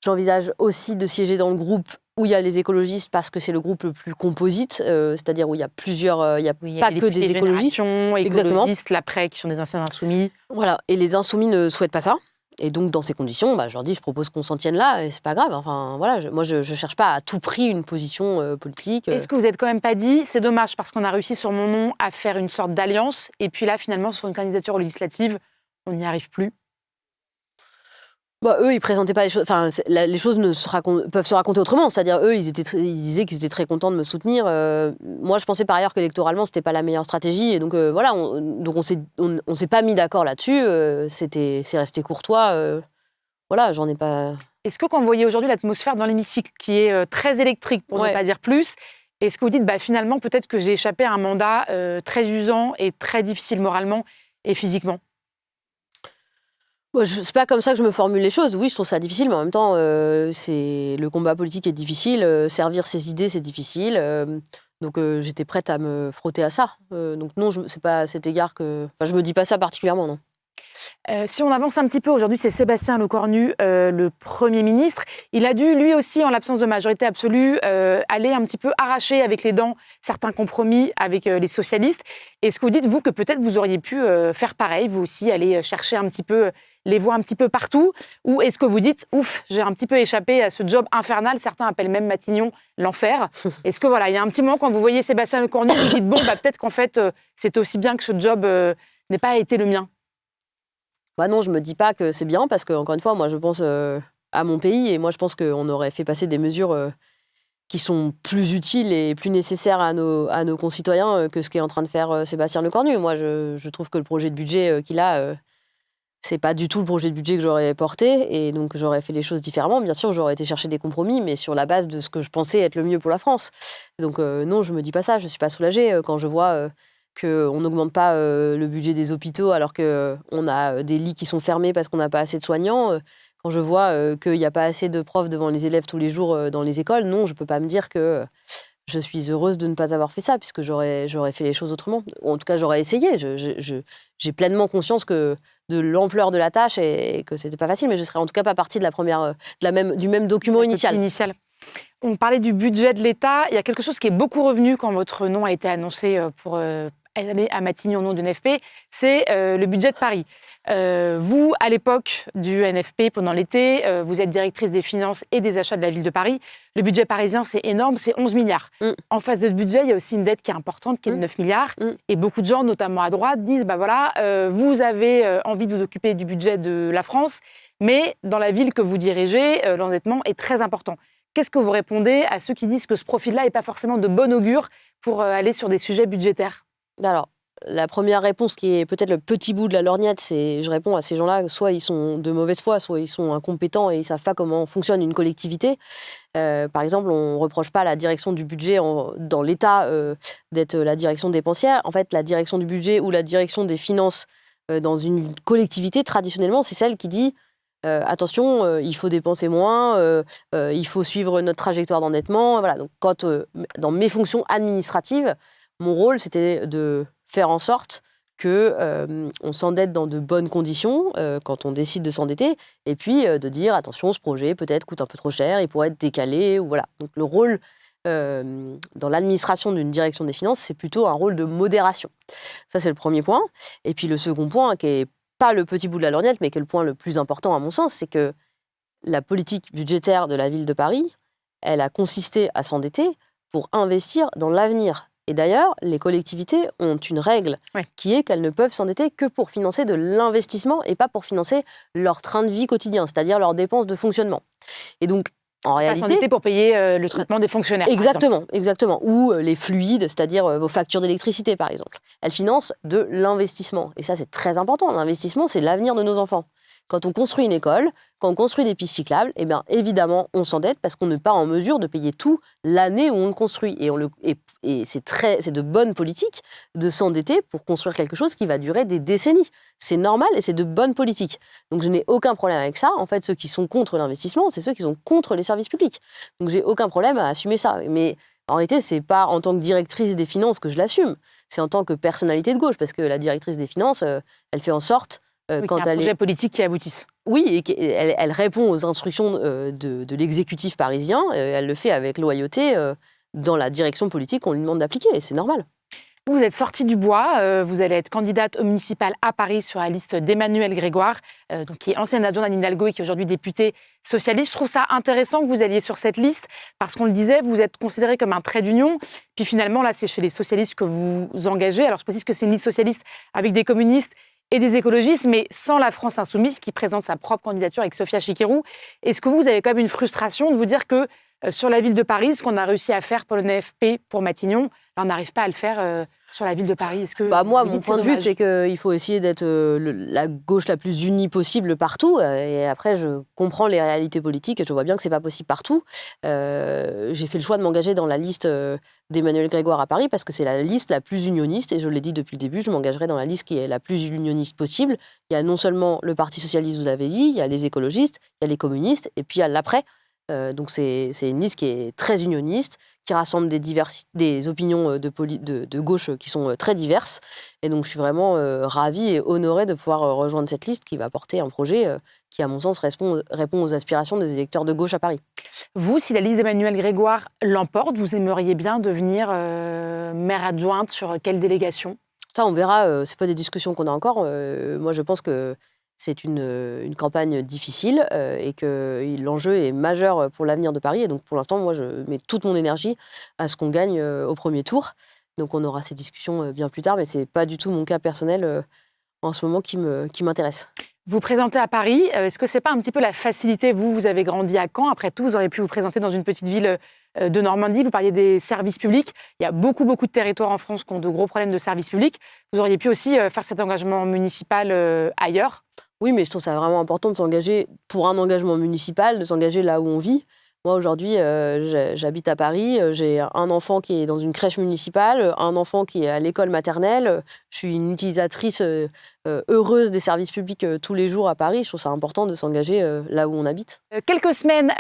J'envisage aussi de siéger dans le groupe où il y a les écologistes parce que c'est le groupe le plus composite, c'est-à-dire où il y a plusieurs, il n'y a pas que des écologistes. Exactement. L'après, qui sont des anciens insoumis. Voilà, et les insoumis ne souhaitent pas ça. Et donc, dans ces conditions, je leur dis, je propose qu'on s'en tienne là, et c'est pas grave. Enfin, voilà, moi, je cherche pas à tout prix une position politique. Est-ce que vous n'êtes quand même pas dit, c'est dommage parce qu'on a réussi sur mon nom à faire une sorte d'alliance, et puis là, finalement, sur une candidature législative, on n'y arrive plus? Eux, ils présentaient pas les choses. Enfin, les choses peuvent se raconter autrement. C'est-à-dire, eux, ils disaient qu'ils étaient très contents de me soutenir. Moi, je pensais par ailleurs qu'électoralement, c'était pas la meilleure stratégie. Et donc, voilà, on s'est pas mis d'accord là-dessus. C'est resté courtois. Voilà, j'en ai pas. Est-ce que quand vous voyez aujourd'hui l'atmosphère dans l'hémicycle, qui est très électrique, pour ne pas dire plus, est-ce que vous dites, finalement, peut-être que j'ai échappé à un mandat très usant et très difficile moralement et physiquement? C'est pas comme ça que je me formule les choses. Oui, je trouve ça difficile, mais en même temps, le combat politique est difficile. Servir ses idées, c'est difficile. Donc, j'étais prête à me frotter à ça. Donc, non, c'est pas à cet égard que. Enfin, je me dis pas ça particulièrement, non. Si on avance un petit peu, aujourd'hui, c'est Sébastien Lecornu, le Premier ministre. Il a dû, lui aussi, en l'absence de majorité absolue, aller un petit peu arracher avec les dents certains compromis avec les socialistes. Est-ce que vous dites, vous, que peut-être vous auriez pu faire pareil, vous aussi, aller chercher un petit peu les voix un petit peu partout? Ou est-ce que vous dites, ouf, j'ai un petit peu échappé à ce job infernal, certains appellent même Matignon l'enfer? Est-ce que voilà, il y a un petit moment, quand vous voyez Sébastien Lecornu, vous dites, bon, peut-être qu'en fait, c'est aussi bien que ce job n'ait pas été le mien? Non, je me dis pas que c'est bien parce que, encore une fois, moi, je pense à mon pays et moi, je pense qu'on aurait fait passer des mesures qui sont plus utiles et plus nécessaires à nos concitoyens que ce qu'est en train de faire Sébastien Lecornu. Moi, je trouve que le projet de budget qu'il a, c'est pas du tout le projet de budget que j'aurais porté et donc j'aurais fait les choses différemment. Bien sûr, j'aurais été chercher des compromis, mais sur la base de ce que je pensais être le mieux pour la France. Donc non, je me dis pas ça. Je suis pas soulagée quand je vois qu'on n'augmente pas le budget des hôpitaux alors qu'on a des lits qui sont fermés parce qu'on n'a pas assez de soignants. Quand je vois qu'il n'y a pas assez de profs devant les élèves tous les jours dans les écoles, non, je ne peux pas me dire que je suis heureuse de ne pas avoir fait ça, puisque j'aurais fait les choses autrement. Ou en tout cas, j'aurais essayé. J'ai pleinement conscience de l'ampleur de la tâche et que ce n'était pas facile, mais je ne serais en tout cas pas partie du même document initial. On parlait du budget de l'État. Il y a quelque chose qui est beaucoup revenu quand votre nom a été annoncé pour aller à Matignon au nom du NFP, c'est le budget de Paris. Vous, à l'époque du NFP, pendant l'été, vous êtes directrice des finances et des achats de la ville de Paris. Le budget parisien, c'est énorme, c'est 11 milliards. En face de ce budget, il y a aussi une dette qui est importante, qui est de 9 milliards. Et beaucoup de gens, notamment à droite, disent, vous avez envie de vous occuper du budget de la France, mais dans la ville que vous dirigez, l'endettement est très important. Qu'est-ce que vous répondez à ceux qui disent que ce profil-là n'est pas forcément de bon augure pour aller sur des sujets budgétaires? Alors, la première réponse, qui est peut-être le petit bout de la lorgnette, c'est je réponds à ces gens-là, soit ils sont de mauvaise foi, soit ils sont incompétents et ils ne savent pas comment fonctionne une collectivité. Par exemple, on ne reproche pas à la direction du budget dans l'État d'être la direction dépensière. En fait, la direction du budget ou la direction des finances dans une collectivité, traditionnellement, c'est celle qui dit attention, il faut dépenser moins, il faut suivre notre trajectoire d'endettement. Voilà. Donc, dans mes fonctions administratives, mon rôle, c'était de faire en sorte qu'on s'endette dans de bonnes conditions quand on décide de s'endetter, et puis de dire attention, ce projet peut-être coûte un peu trop cher, il pourrait être décalé, ou voilà. Donc le rôle dans l'administration d'une direction des finances, c'est plutôt un rôle de modération. Ça, c'est le premier point. Et puis le second point, qui n'est pas le petit bout de la lorgnette, mais qui est le point le plus important à mon sens, c'est que la politique budgétaire de la ville de Paris, elle a consisté à s'endetter pour investir dans l'avenir. Et d'ailleurs, les collectivités ont une règle qui est qu'elles ne peuvent s'endetter que pour financer de l'investissement et pas pour financer leur train de vie quotidien, c'est-à-dire leurs dépenses de fonctionnement. Et donc, en réalité... s'endetter pour payer le traitement des fonctionnaires, Exactement. Ou les fluides, c'est-à-dire vos factures d'électricité, par exemple. Elles financent de l'investissement. Et ça, c'est très important. L'investissement, c'est l'avenir de nos enfants. Quand on construit une école, quand on construit des pistes cyclables, eh bien, évidemment, on s'endette parce qu'on n'est pas en mesure de payer tout l'année où on le construit. Et c'est de bonne politique de s'endetter pour construire quelque chose qui va durer des décennies. C'est normal et c'est de bonne politique. Donc, je n'ai aucun problème avec ça. En fait, ceux qui sont contre l'investissement, c'est ceux qui sont contre les services publics. Donc, j'ai aucun problème à assumer ça. Mais en réalité, c'est pas en tant que directrice des finances que je l'assume. C'est en tant que personnalité de gauche, parce que la directrice des finances, elle fait en sorte... quand elle a un projet politique qui aboutisse. Oui, et elle répond aux instructions de l'exécutif parisien. Elle le fait avec loyauté dans la direction politique qu'on lui demande d'appliquer, et c'est normal. Vous êtes sortie du bois, vous allez être candidate au municipal à Paris sur la liste d'Emmanuelle Grégoire, donc qui est ancienne adjointe d'Anne Hidalgo et qui est aujourd'hui députée socialiste. Je trouve ça intéressant que vous alliez sur cette liste parce qu'on le disait, vous êtes considérée comme un trait d'union. Puis finalement, là, c'est chez les socialistes que vous vous engagez. Alors, je précise que c'est une liste socialiste avec des communistes et des écologistes, mais sans la France insoumise qui présente sa propre candidature avec Sophia Chikirou. Est-ce que vous avez quand même une frustration de vous dire que sur la ville de Paris, ce qu'on a réussi à faire pour le NFP, pour Matignon, là, on n'arrive pas à le faire sur la ville de Paris? Est-ce que moi, mon point de vue, c'est qu'il faut essayer d'être la gauche la plus unie possible partout. Et après, je comprends les réalités politiques et je vois bien que c'est pas possible partout. J'ai fait le choix de m'engager dans la liste d'Emmanuelle Grégoire à Paris parce que c'est la liste la plus unioniste. Et je l'ai dit depuis le début, je m'engagerai dans la liste qui est la plus unioniste possible. Il y a non seulement le Parti socialiste, vous l'avez dit, il y a les écologistes, il y a les communistes et puis il y a l'après. Donc c'est une liste qui est très unioniste, qui rassemble des opinions de gauche qui sont très diverses. Et donc je suis vraiment ravie et honorée de pouvoir rejoindre cette liste qui va porter un projet qui, à mon sens, répond aux aspirations des électeurs de gauche à Paris. Vous, si la liste d'Emmanuelle Grégoire l'emporte, vous aimeriez bien devenir maire adjointe sur quelle délégation? Ça, on verra. C'est pas des discussions qu'on a encore. Moi, je pense que c'est une campagne difficile et que l'enjeu est majeur pour l'avenir de Paris. Et donc, pour l'instant, moi, je mets toute mon énergie à ce qu'on gagne au premier tour. Donc, on aura ces discussions bien plus tard, mais ce n'est pas du tout mon cas personnel en ce moment qui m'intéresse. Vous présentez à Paris. Est-ce que ce n'est pas un petit peu la facilité? Vous avez grandi à Caen. Après tout, vous auriez pu vous présenter dans une petite ville de Normandie. Vous parliez des services publics. Il y a beaucoup de territoires en France qui ont de gros problèmes de services publics. Vous auriez pu aussi faire cet engagement municipal ailleurs. Oui, mais je trouve ça vraiment important de s'engager pour un engagement municipal, de s'engager là où on vit. Moi, aujourd'hui, j'habite à Paris. J'ai un enfant qui est dans une crèche municipale, un enfant qui est à l'école maternelle. Je suis une utilisatrice heureuse des services publics tous les jours à Paris. Je trouve ça important de s'engager là où on habite. Quelques semaines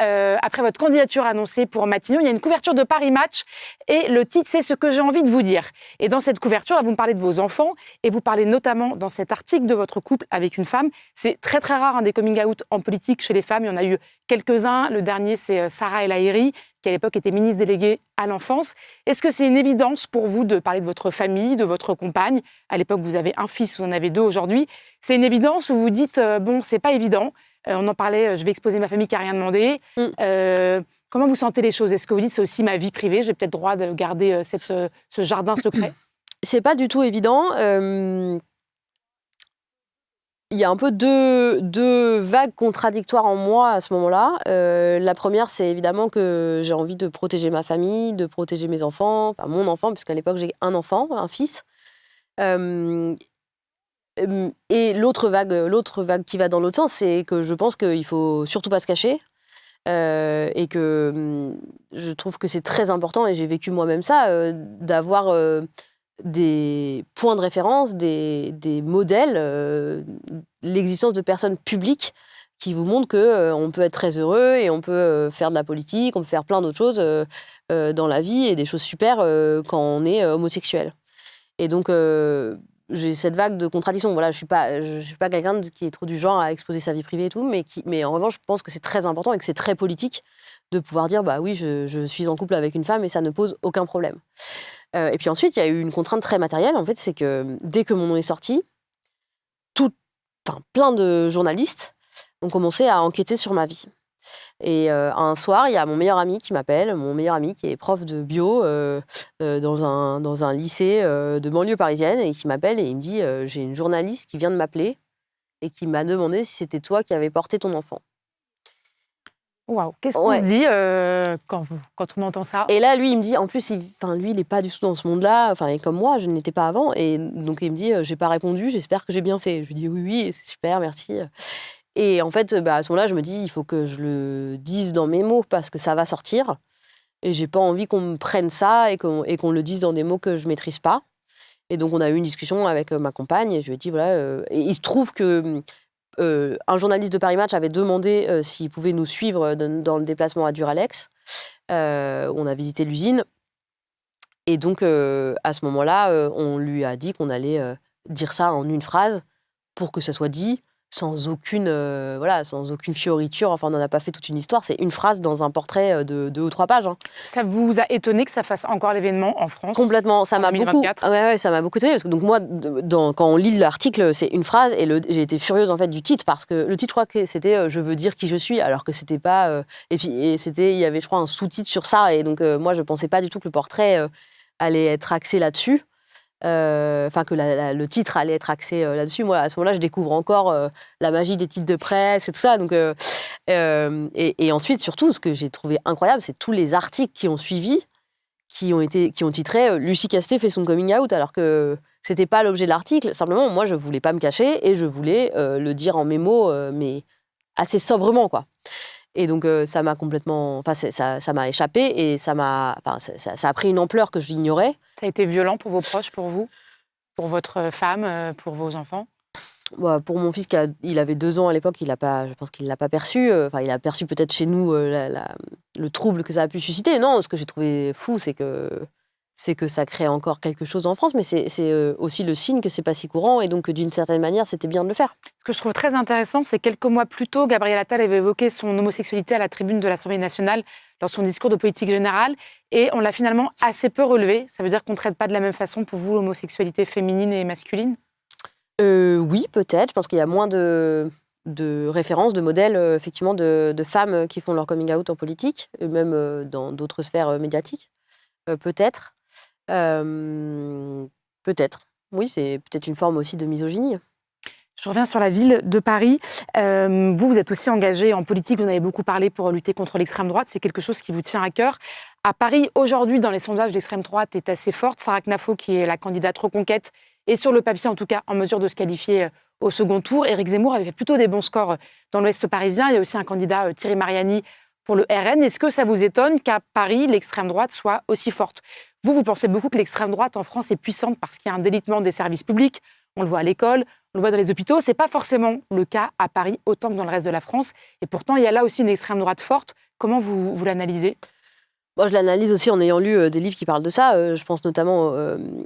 après votre candidature annoncée pour Matignon, il y a une couverture de Paris Match et le titre, c'est « Ce que j'ai envie de vous dire ». Et dans cette couverture, là, vous me parlez de vos enfants et vous parlez notamment dans cet article de votre couple avec une femme. C'est très très rare des coming out en politique chez les femmes. Il y en a eu quelques-uns. Le dernier, c'est Sarah El Haïry, qui à l'époque était ministre déléguée à l'enfance. Est-ce que c'est une évidence pour vous de parler de votre famille, de votre compagne? À l'époque, vous avez un fils, vous en avez deux aujourd'hui. C'est une évidence où vous dites, bon, c'est pas évident. On en parlait, je vais exposer ma famille qui n'a rien demandé. Comment vous sentez les choses? Est-ce que vous dites, c'est aussi ma vie privée, j'ai peut-être droit de garder ce jardin secret? C'est pas du tout évident. Il y a un peu deux vagues contradictoires en moi à ce moment-là. La première, c'est évidemment que j'ai envie de protéger ma famille, de protéger mes enfants, enfin mon enfant, puisqu'à l'époque j'ai un enfant, un fils. Et l'autre vague qui va dans l'autre sens, c'est que je pense qu'il faut surtout pas se cacher. Et que je trouve que c'est très important, et j'ai vécu moi-même ça, d'avoir des points de référence, des modèles, l'existence de personnes publiques qui vous montrent qu'on peut être très heureux et on peut faire de la politique, on peut faire plein d'autres choses dans la vie et des choses super quand on est homosexuel. Et donc, j'ai cette vague de contradictions. Voilà, je suis pas quelqu'un qui est trop du genre à exposer sa vie privée et tout, mais en revanche, je pense que c'est très important et que c'est très politique de pouvoir dire, bah oui, je suis en couple avec une femme et ça ne pose aucun problème. Et puis ensuite, il y a eu une contrainte très matérielle, en fait, c'est que dès que mon nom est sorti, plein de journalistes ont commencé à enquêter sur ma vie. Et un soir, il y a mon meilleur ami qui m'appelle, mon meilleur ami qui est prof de bio dans un lycée de banlieue parisienne, et qui m'appelle et il me dit j'ai une journaliste qui vient de m'appeler et qui m'a demandé si c'était toi qui avais porté ton enfant. Waouh, qu'est-ce qu'on se dit quand on entend ça? Et là, lui, il me dit, en plus, lui, il n'est pas du tout dans ce monde-là, et comme moi, je n'étais pas avant, et donc il me dit, j'ai pas répondu, j'espère que j'ai bien fait. Je lui dis, oui, c'est super, merci. Et en fait, à ce moment-là, je me dis, il faut que je le dise dans mes mots, parce que ça va sortir, et j'ai pas envie qu'on me prenne ça, et qu'on le dise dans des mots que je maîtrise pas. Et donc, on a eu une discussion avec ma compagne, et je lui ai dit, voilà, et il se trouve que un journaliste de Paris Match avait demandé s'il pouvait nous suivre dans le déplacement à Duralex. On a visité l'usine. Et donc, à ce moment-là, on lui a dit qu'on allait dire ça en une phrase pour que ça soit dit sans aucune fioriture. Enfin, on n'en a pas fait toute une histoire. C'est une phrase dans un portrait de 2 ou 3 pages. Hein. Ça vous a étonné que ça fasse encore l'événement en France? Complètement. Ça en m'a 2024? beaucoup. Ouais, ça m'a beaucoup étonné parce que donc moi, quand on lit l'article, c'est une phrase et j'ai été furieuse en fait du titre parce que le titre, je crois que c'était je veux dire qui je suis, alors que c'était pas. Et puis il y avait, je crois, un sous-titre sur ça et donc moi, je pensais pas du tout que le portrait allait être axé là-dessus. Enfin, que le titre allait être axé là-dessus. Moi, à ce moment-là, je découvre encore la magie des titres de presse et tout ça. Donc, et ensuite, surtout, ce que j'ai trouvé incroyable, c'est tous les articles qui ont suivi, qui ont titré Lucie Casté fait son coming out, alors que c'était pas l'objet de l'article. Simplement, moi, je voulais pas me cacher et je voulais le dire en mes mots, mais assez sobrement, quoi. Et donc, ça m'a complètement... Enfin, ça m'a échappé et ça a pris une ampleur que j'ignorais. Ça a été violent pour vos proches, pour vous? Pour votre femme, pour vos enfants? Bah, pour mon fils, il avait 2 ans à l'époque, je pense qu'il ne l'a pas perçu. Enfin, il a perçu peut-être chez nous le trouble que ça a pu susciter. Non, ce que j'ai trouvé fou, c'est que ça crée encore quelque chose en France, mais c'est aussi le signe que c'est pas si courant et donc d'une certaine manière, c'était bien de le faire. Ce que je trouve très intéressant, c'est quelques mois plus tôt, Gabriel Attal avait évoqué son homosexualité à la tribune de l'Assemblée nationale dans son discours de politique générale et on l'a finalement assez peu relevé. Ça veut dire qu'on ne traite pas de la même façon pour vous l'homosexualité féminine et masculine? Oui, peut-être. Je pense qu'il y a moins de références, de modèles, effectivement, de femmes qui font leur coming out en politique, et même dans d'autres sphères médiatiques. Peut-être. Peut-être. Oui, c'est peut-être une forme aussi de misogynie. Je reviens sur la ville de Paris. Vous êtes aussi engagé en politique, vous en avez beaucoup parlé pour lutter contre l'extrême droite, c'est quelque chose qui vous tient à cœur. À Paris, aujourd'hui, dans les sondages, l'extrême droite est assez forte. Sarah Knafo, qui est la candidate Reconquête, est sur le papier, en tout cas, en mesure de se qualifier au second tour. Éric Zemmour avait fait plutôt des bons scores dans l'Ouest parisien. Il y a aussi un candidat, Thierry Mariani, pour le RN. Est-ce que ça vous étonne qu'à Paris, l'extrême droite soit aussi forte? Vous pensez beaucoup que l'extrême droite en France est puissante parce qu'il y a un délitement des services publics. On le voit à l'école, on le voit dans les hôpitaux. Ce n'est pas forcément le cas à Paris, autant que dans le reste de la France. Et pourtant, il y a là aussi une extrême droite forte. Comment vous l'analysez? Moi, je l'analyse aussi en ayant lu des livres qui parlent de ça. Je pense notamment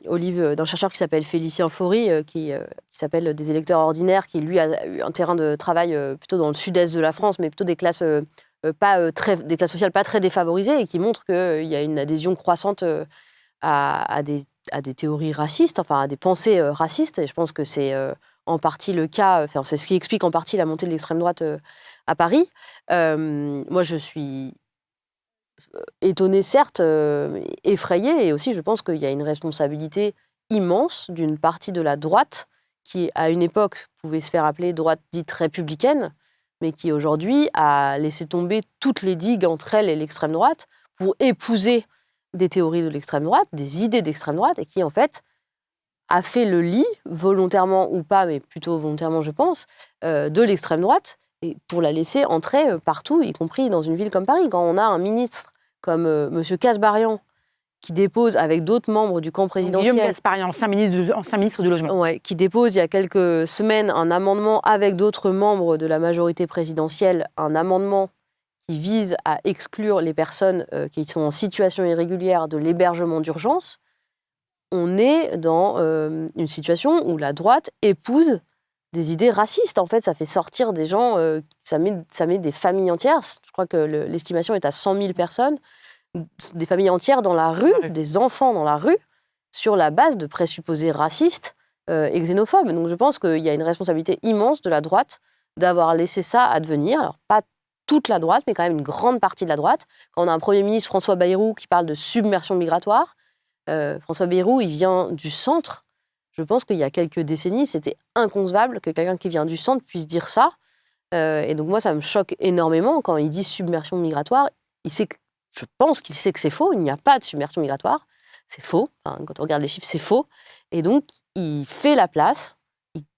au livre d'un chercheur qui s'appelle Félicien Faury, qui s'appelle Des électeurs ordinaires, qui, lui, a eu un terrain de travail plutôt dans le sud-est de la France, mais plutôt des classes, des classes sociales pas très défavorisées, et qui montre qu'il y a une adhésion croissante à des théories racistes, enfin à des pensées racistes. Et je pense que c'est en partie le cas, c'est ce qui explique en partie la montée de l'extrême droite à Paris. Moi, je suis étonnée, certes, effrayée, et aussi je pense qu'il y a une responsabilité immense d'une partie de la droite qui, à une époque, pouvait se faire appeler droite dite républicaine, mais qui aujourd'hui a laissé tomber toutes les digues entre elle et l'extrême droite pour épouser des théories de l'extrême droite, des idées d'extrême droite, et qui en fait a fait le lit, volontairement ou pas, mais plutôt volontairement je pense, de l'extrême droite, et pour la laisser entrer partout, y compris dans une ville comme Paris. Quand on a un ministre comme M. Kasbarian, qui dépose avec d'autres membres du camp présidentiel... Guillaume Kasbarian, ancien ministre du Logement. Ouais, qui dépose il y a quelques semaines un amendement avec d'autres membres de la majorité présidentielle, un amendement qui vise à exclure les personnes qui sont en situation irrégulière de l'hébergement d'urgence. On est dans une situation où la droite épouse des idées racistes. En fait, ça fait sortir des gens, ça met des familles entières. Je crois que l'estimation est à 100 000 personnes, des familles entières dans la rue, des enfants dans la rue, sur la base de présupposés racistes et xénophobes. Donc je pense qu'il y a une responsabilité immense de la droite d'avoir laissé ça advenir. Alors pas toute la droite, mais quand même une grande partie de la droite. Quand on a un Premier ministre, François Bayrou, qui parle de submersion migratoire, François Bayrou, il vient du centre. Je pense qu'il y a quelques décennies, c'était inconcevable que quelqu'un qui vient du centre puisse dire ça. Et donc moi, ça me choque énormément quand il dit submersion migratoire. Je pense qu'il sait que c'est faux. Il n'y a pas de submersion migratoire. C'est faux. Enfin, quand on regarde les chiffres, c'est faux. Et donc, il fait la place,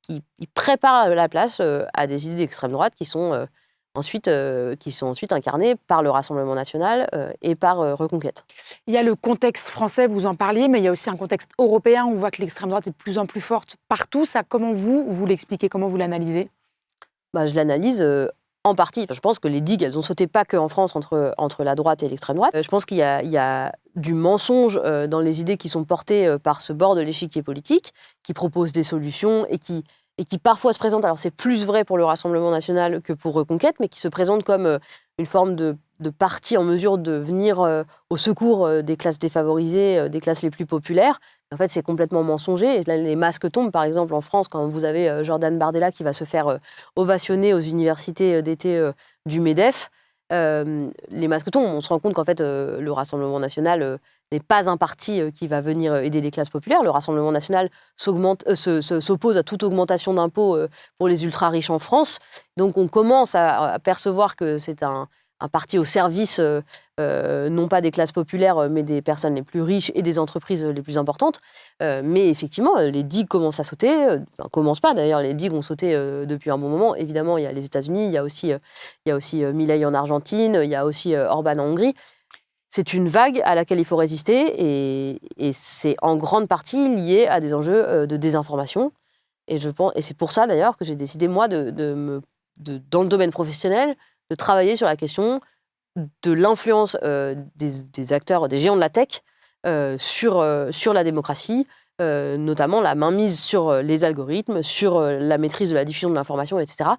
il prépare la place à des idées d'extrême droite qui sont ensuite incarnées par le Rassemblement national et par Reconquête. Il y a le contexte français, vous en parliez, mais il y a aussi un contexte européen. On voit que l'extrême droite est de plus en plus forte partout. Ça, comment vous l'expliquez? Comment vous l'analysez? Je l'analyse en partie. Je pense que les digues, elles ont sauté pas qu'en France entre la droite et l'extrême droite. Je pense qu'il y a du mensonge dans les idées qui sont portées par ce bord de l'échiquier politique, qui propose des solutions et qui et qui parfois se présentent, alors c'est plus vrai pour le Rassemblement national que pour Reconquête, mais qui se présentent comme une forme de parti en mesure de venir au secours des classes défavorisées, des classes les plus populaires. En fait, c'est complètement mensonger. Et là, les masques tombent, par exemple, en France, quand vous avez Jordan Bardella qui va se faire ovationner aux universités d'été du MEDEF. Les masques tombent. On se rend compte qu'en fait, le Rassemblement national n'est pas un parti qui va venir aider les classes populaires. Le Rassemblement national s'oppose à toute augmentation d'impôts pour les ultra-riches en France. Donc, on commence à percevoir que c'est un parti au service, non pas des classes populaires, mais des personnes les plus riches et des entreprises les plus importantes. Mais effectivement, les digues commencent à sauter. Enfin, commencent pas d'ailleurs, les digues ont sauté depuis un bon moment. Évidemment, il y a les États-Unis, il y a aussi Milei en Argentine, il y a aussi Orban en Hongrie. C'est une vague à laquelle il faut résister et c'est en grande partie lié à des enjeux de désinformation. Et c'est pour ça d'ailleurs que j'ai décidé, moi, dans le domaine professionnel, de travailler sur la question de l'influence des acteurs, des géants de la tech sur la démocratie, notamment la mainmise sur les algorithmes, sur la maîtrise de la diffusion de l'information, etc.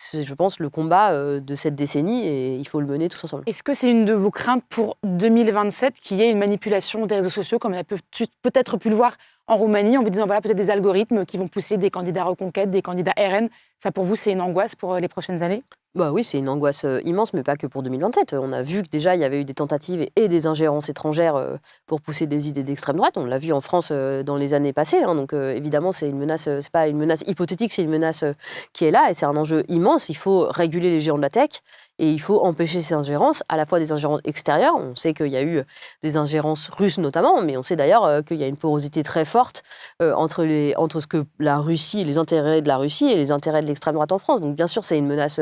C'est, je pense, le combat de cette décennie et il faut le mener tous ensemble. Est-ce que c'est une de vos craintes pour 2027 qu'il y ait une manipulation des réseaux sociaux, comme on a peut-être pu le voir en Roumanie, en vous disant voilà, peut-être des algorithmes qui vont pousser des candidats Reconquête, des candidats RN? Ça, pour vous, c'est une angoisse pour les prochaines années? Bah oui, c'est une angoisse immense, mais pas que pour 2027. On a vu que déjà, il y avait eu des tentatives et des ingérences étrangères pour pousser des idées d'extrême droite. On l'a vu en France dans les années passées. Donc évidemment, c'est une menace, c'est pas une menace hypothétique, c'est une menace qui est là et c'est un enjeu immense. Il faut réguler les géants de la tech et il faut empêcher ces ingérences, à la fois des ingérences extérieures. On sait qu'il y a eu des ingérences russes notamment, mais on sait d'ailleurs qu'il y a une porosité très forte entre ce que la Russie, les intérêts de la Russie et les intérêts de l'extrême droite en France. Donc bien sûr, c'est une menace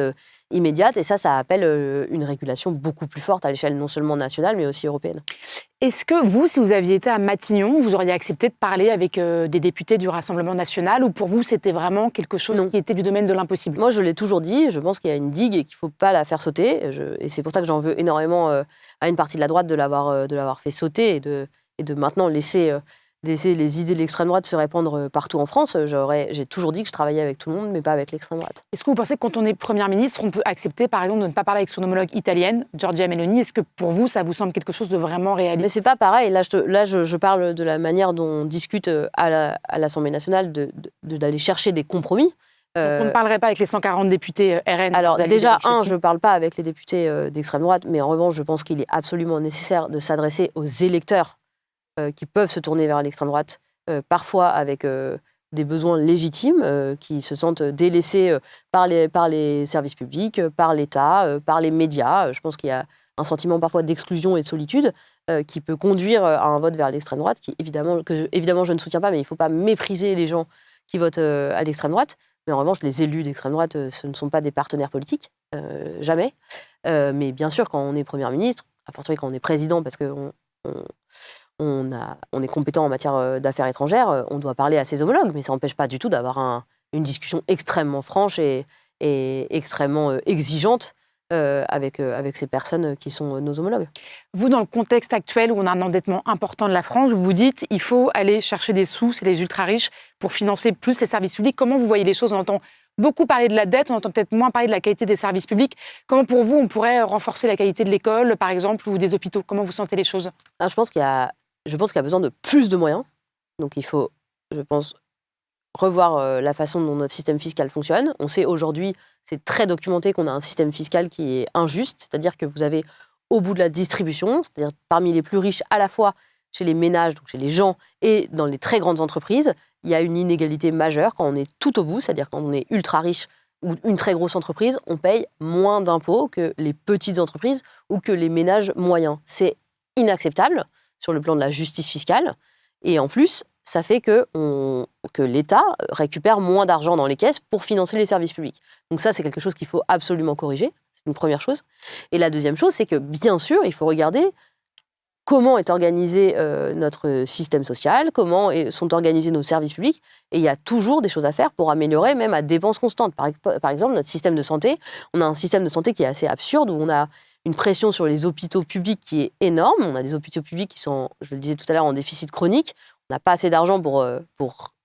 immédiate et ça appelle une régulation beaucoup plus forte à l'échelle non seulement nationale mais aussi européenne. Est-ce que vous, si vous aviez été à Matignon, vous auriez accepté de parler avec des députés du Rassemblement national ou pour vous c'était vraiment quelque chose qui était du domaine de l'impossible? Moi je l'ai toujours dit, je pense qu'il y a une digue et qu'il ne faut pas la faire sauter et c'est pour ça que j'en veux énormément à une partie de la droite de l'avoir fait sauter et de maintenant laisser les idées de l'extrême droite se répandre partout en France. J'ai toujours dit que je travaillais avec tout le monde, mais pas avec l'extrême droite. Est-ce que vous pensez que quand on est Première ministre, on peut accepter, par exemple, de ne pas parler avec son homologue italienne, Giorgia Meloni? Est-ce que pour vous, ça vous semble quelque chose de vraiment réaliste? Mais c'est pas pareil. Là, je parle de la manière dont on discute à l'Assemblée nationale d'aller chercher des compromis. Donc on ne parlerait pas avec les 140 députés RN? Alors déjà, je ne parle pas avec les députés d'extrême droite, mais en revanche, je pense qu'il est absolument nécessaire de s'adresser aux électeurs qui peuvent se tourner vers l'extrême droite, parfois avec des besoins légitimes, qui se sentent délaissés par les services publics, par l'État, par les médias. Je pense qu'il y a un sentiment parfois d'exclusion et de solitude qui peut conduire à un vote vers l'extrême droite, évidemment, je ne soutiens pas, mais il ne faut pas mépriser les gens qui votent à l'extrême droite. Mais en revanche, les élus d'extrême droite, ce ne sont pas des partenaires politiques, jamais. Mais bien sûr, quand on est Premier ministre, à fortiori quand on est président, parce qu'on est compétent en matière d'affaires étrangères, on doit parler à ses homologues, mais ça n'empêche pas du tout d'avoir une discussion extrêmement franche et extrêmement exigeante avec ces personnes qui sont nos homologues. Vous, dans le contexte actuel où on a un endettement important de la France, vous vous dites il faut aller chercher des sous, c'est les ultra-riches, pour financer plus les services publics. Comment vous voyez les choses? On entend beaucoup parler de la dette, on entend peut-être moins parler de la qualité des services publics. Comment, pour vous, on pourrait renforcer la qualité de l'école, par exemple, ou des hôpitaux? Comment vous sentez les choses? Je pense qu'il y a besoin de plus de moyens. Donc il faut, je pense, revoir la façon dont notre système fiscal fonctionne. On sait aujourd'hui, c'est très documenté, qu'on a un système fiscal qui est injuste, c'est-à-dire que vous avez au bout de la distribution, c'est-à-dire parmi les plus riches à la fois chez les ménages, donc chez les gens, et dans les très grandes entreprises, il y a une inégalité majeure quand on est tout au bout, c'est-à-dire quand on est ultra riche ou une très grosse entreprise, on paye moins d'impôts que les petites entreprises ou que les ménages moyens. C'est inacceptable sur le plan de la justice fiscale. Et en plus, ça fait que l'État récupère moins d'argent dans les caisses pour financer les services publics. Donc ça, c'est quelque chose qu'il faut absolument corriger. C'est une première chose. Et la deuxième chose, c'est que, bien sûr, il faut regarder comment est organisé notre système social, comment sont organisés nos services publics. Et il y a toujours des choses à faire pour améliorer, même à dépenses constantes. Par exemple, notre système de santé, on a un système de santé qui est assez absurde, où on a une pression sur les hôpitaux publics qui est énorme. On a des hôpitaux publics qui sont, je le disais tout à l'heure, en déficit chronique. n'a pas assez d'argent pour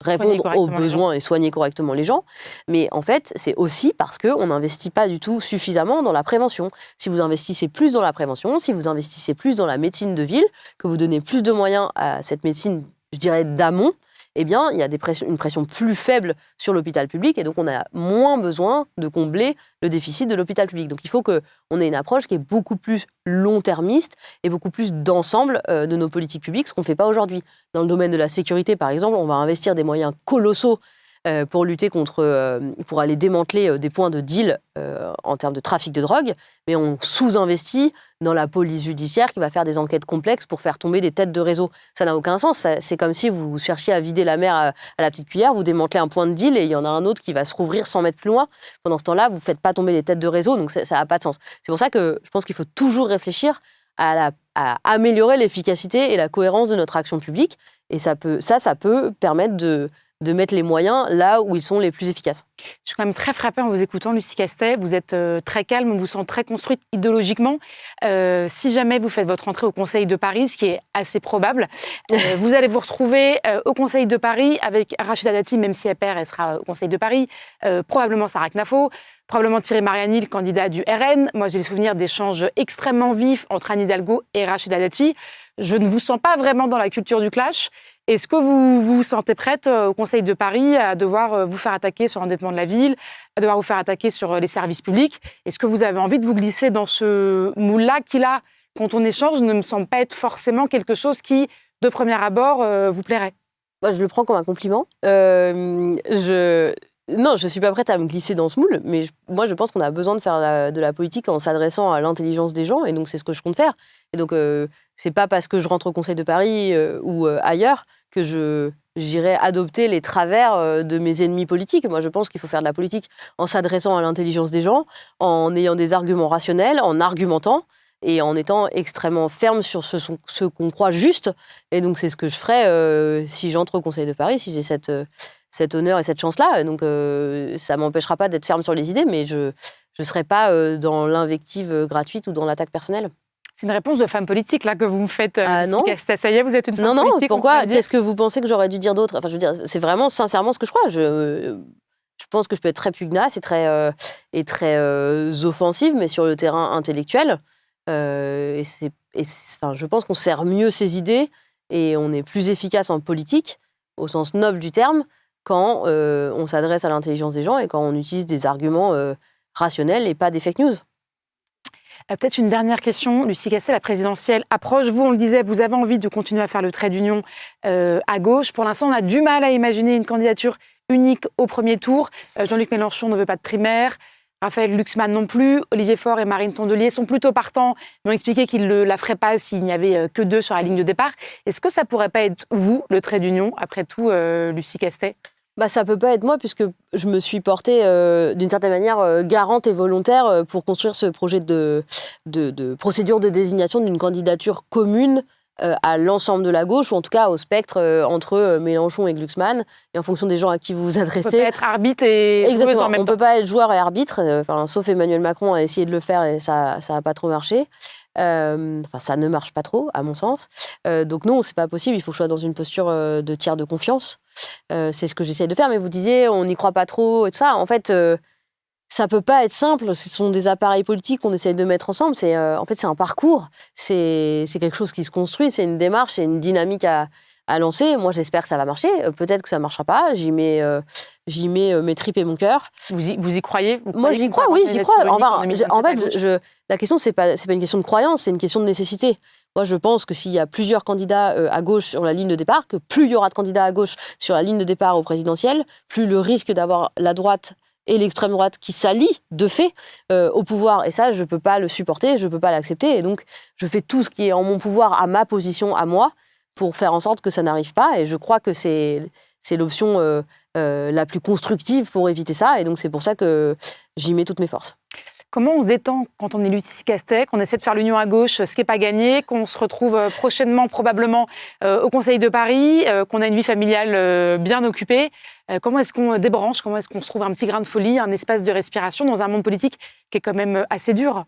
répondre aux besoins et soigner correctement les gens. Mais en fait, c'est aussi parce qu'on n'investit pas du tout suffisamment dans la prévention. Si vous investissez plus dans la prévention, si vous investissez plus dans la médecine de ville, que vous donnez plus de moyens à cette médecine, je dirais, d'amont, eh bien, il y a une pression plus faible sur l'hôpital public et donc on a moins besoin de combler le déficit de l'hôpital public. Donc il faut qu'on ait une approche qui est beaucoup plus long-termiste et beaucoup plus d'ensemble de nos politiques publiques, ce qu'on ne fait pas aujourd'hui. Dans le domaine de la sécurité, par exemple, on va investir des moyens colossaux pour lutter pour aller démanteler des points de deal en termes de trafic de drogue, mais on sous-investit dans la police judiciaire qui va faire des enquêtes complexes pour faire tomber des têtes de réseau. Ça n'a aucun sens. C'est comme si vous cherchiez à vider la mer à la petite cuillère, vous démantelez un point de deal et il y en a un autre qui va se rouvrir 100 mètres plus loin. Pendant ce temps-là, vous ne faites pas tomber les têtes de réseau, donc ça n'a pas de sens. C'est pour ça que je pense qu'il faut toujours réfléchir à améliorer l'efficacité et la cohérence de notre action publique. Et ça peut permettre de mettre les moyens là où ils sont les plus efficaces. Je suis quand même très frappée en vous écoutant, Lucie Castet. Vous êtes très calme, on vous sent très construite idéologiquement. Si jamais vous faites votre entrée au Conseil de Paris, ce qui est assez probable, vous allez vous retrouver au Conseil de Paris avec Rachida Dati, même si elle perd, elle sera au Conseil de Paris, probablement Sarah Knafo, probablement Thierry Mariani, le candidat du RN. Moi, j'ai des souvenirs d'échanges extrêmement vifs entre Anne Hidalgo et Rachida Dati. Je ne vous sens pas vraiment dans la culture du clash. Est-ce que vous vous sentez prête au Conseil de Paris à devoir vous faire attaquer sur l'endettement de la ville, à devoir vous faire attaquer sur les services publics? Est-ce que vous avez envie de vous glisser dans ce moule-là qui, là, quand on échange, ne me semble pas être forcément quelque chose qui, de premier abord, vous plairait? Moi, je le prends comme un compliment. Non, je ne suis pas prête à me glisser dans ce moule, mais moi, je pense qu'on a besoin de faire de la politique en s'adressant à l'intelligence des gens, et donc c'est ce que je compte faire. Et donc, c'est pas parce que je rentre au Conseil de Paris ou ailleurs que j'irai adopter les travers de mes ennemis politiques. Moi, je pense qu'il faut faire de la politique en s'adressant à l'intelligence des gens, en ayant des arguments rationnels, en argumentant et en étant extrêmement ferme sur ce qu'on croit juste. Et donc, c'est ce que je ferai si j'entre au Conseil de Paris, si j'ai cet honneur et cette chance-là. Donc, ça ne m'empêchera pas d'être ferme sur les idées, mais je ne serai pas dans l'invective gratuite ou dans l'attaque personnelle. C'est une réponse de femme politique, là, que vous me faites. Non. Ça y est, vous êtes une femme politique. Non, pourquoi? Qu'est-ce que vous pensez que j'aurais dû dire d'autre? Enfin, je veux dire, c'est vraiment sincèrement ce que je crois. Je pense que je peux être très pugnace et très offensive, mais sur le terrain intellectuel. Je pense qu'on sert mieux ses idées et on est plus efficace en politique, au sens noble du terme, quand on s'adresse à l'intelligence des gens et quand on utilise des arguments rationnels et pas des fake news. Peut-être une dernière question. Lucie Castet, la présidentielle approche. Vous, on le disait, vous avez envie de continuer à faire le trait d'union à gauche. Pour l'instant, on a du mal à imaginer une candidature unique au premier tour. Jean-Luc Mélenchon ne veut pas de primaire. Raphaël Glucksmann non plus. Olivier Faure et Marine Tondelier sont plutôt partants. Ils m'ont expliqué qu'ils ne la feraient pas s'il n'y avait que deux sur la ligne de départ. Est-ce que ça pourrait pas être vous, le trait d'union, après tout, Lucie Castet? Ça peut pas être moi, puisque je me suis portée d'une certaine manière garante et volontaire pour construire ce projet de procédure de désignation d'une candidature commune à l'ensemble de la gauche, ou en tout cas au spectre entre Mélenchon et Glucksmann, et en fonction des gens à qui vous vous adressez. On peut pas être arbitre et exactement. En même On temps. Peut pas être joueur et arbitre, sauf Emmanuel Macron a essayé de le faire et ça a pas trop marché. Ça ne marche pas trop, à mon sens. Donc non, c'est pas possible. Il faut que je sois dans une posture de tiers de confiance. C'est ce que j'essaie de faire. Mais vous disiez, on n'y croit pas trop et tout ça. En fait, ça peut pas être simple. Ce sont des appareils politiques qu'on essaie de mettre ensemble. En fait, c'est un parcours. C'est quelque chose qui se construit. C'est une démarche, c'est une dynamique à lancer. Moi, j'espère que ça va marcher. Peut-être que ça marchera pas. J'y mets mes tripes et mon cœur. Vous y croyez? Moi, j'y crois, oui, j'y crois. En fait, la question, c'est pas une question de croyance, c'est une question de nécessité. Moi, je pense que s'il y a plusieurs candidats à gauche sur la ligne de départ, que plus il y aura de candidats à gauche sur la ligne de départ au présidentiel, plus le risque d'avoir la droite et l'extrême droite qui s'allient de fait au pouvoir. Et ça, je ne peux pas le supporter, je ne peux pas l'accepter. Et donc, je fais tout ce qui est en mon pouvoir, à ma position, à moi, pour faire en sorte que ça n'arrive pas. Et je crois que c'est l'option la plus constructive pour éviter ça. Et donc, c'est pour ça que j'y mets toutes mes forces. Comment on se détend quand on est Lucie Castet, qu'on essaie de faire l'union à gauche, ce qui n'est pas gagné, qu'on se retrouve prochainement, probablement, au Conseil de Paris, qu'on a une vie familiale bien occupée? Comment est-ce qu'on débranche? Comment est-ce qu'on se trouve un petit grain de folie, un espace de respiration dans un monde politique qui est quand même assez dur?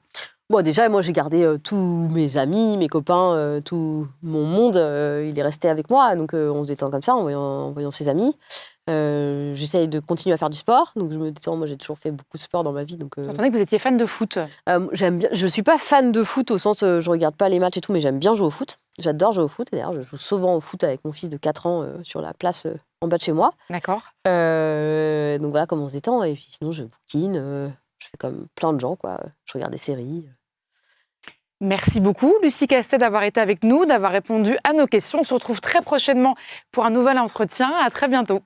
Bon, déjà, moi, j'ai gardé tous mes amis, mes copains, tout mon monde, il est resté avec moi. Donc, on se détend comme ça en voyant ses amis. J'essaye de continuer à faire du sport. Donc, je me détends. Moi, j'ai toujours fait beaucoup de sport dans ma vie. Donc, J'entendais que vous étiez fan de foot. j'aime bien. Je suis pas fan de foot au sens, je regarde pas les matchs et tout, mais j'aime bien jouer au foot. J'adore jouer au foot. D'ailleurs, je joue souvent au foot avec mon fils de 4 ans sur la place en bas de chez moi. D'accord. Donc, voilà comment on se détend. Et puis, sinon, je bouquine. Je fais comme plein de gens, quoi. Je regarde des séries. Merci beaucoup, Lucie Castet, d'avoir été avec nous, d'avoir répondu à nos questions. On se retrouve très prochainement pour un nouvel entretien. À très bientôt.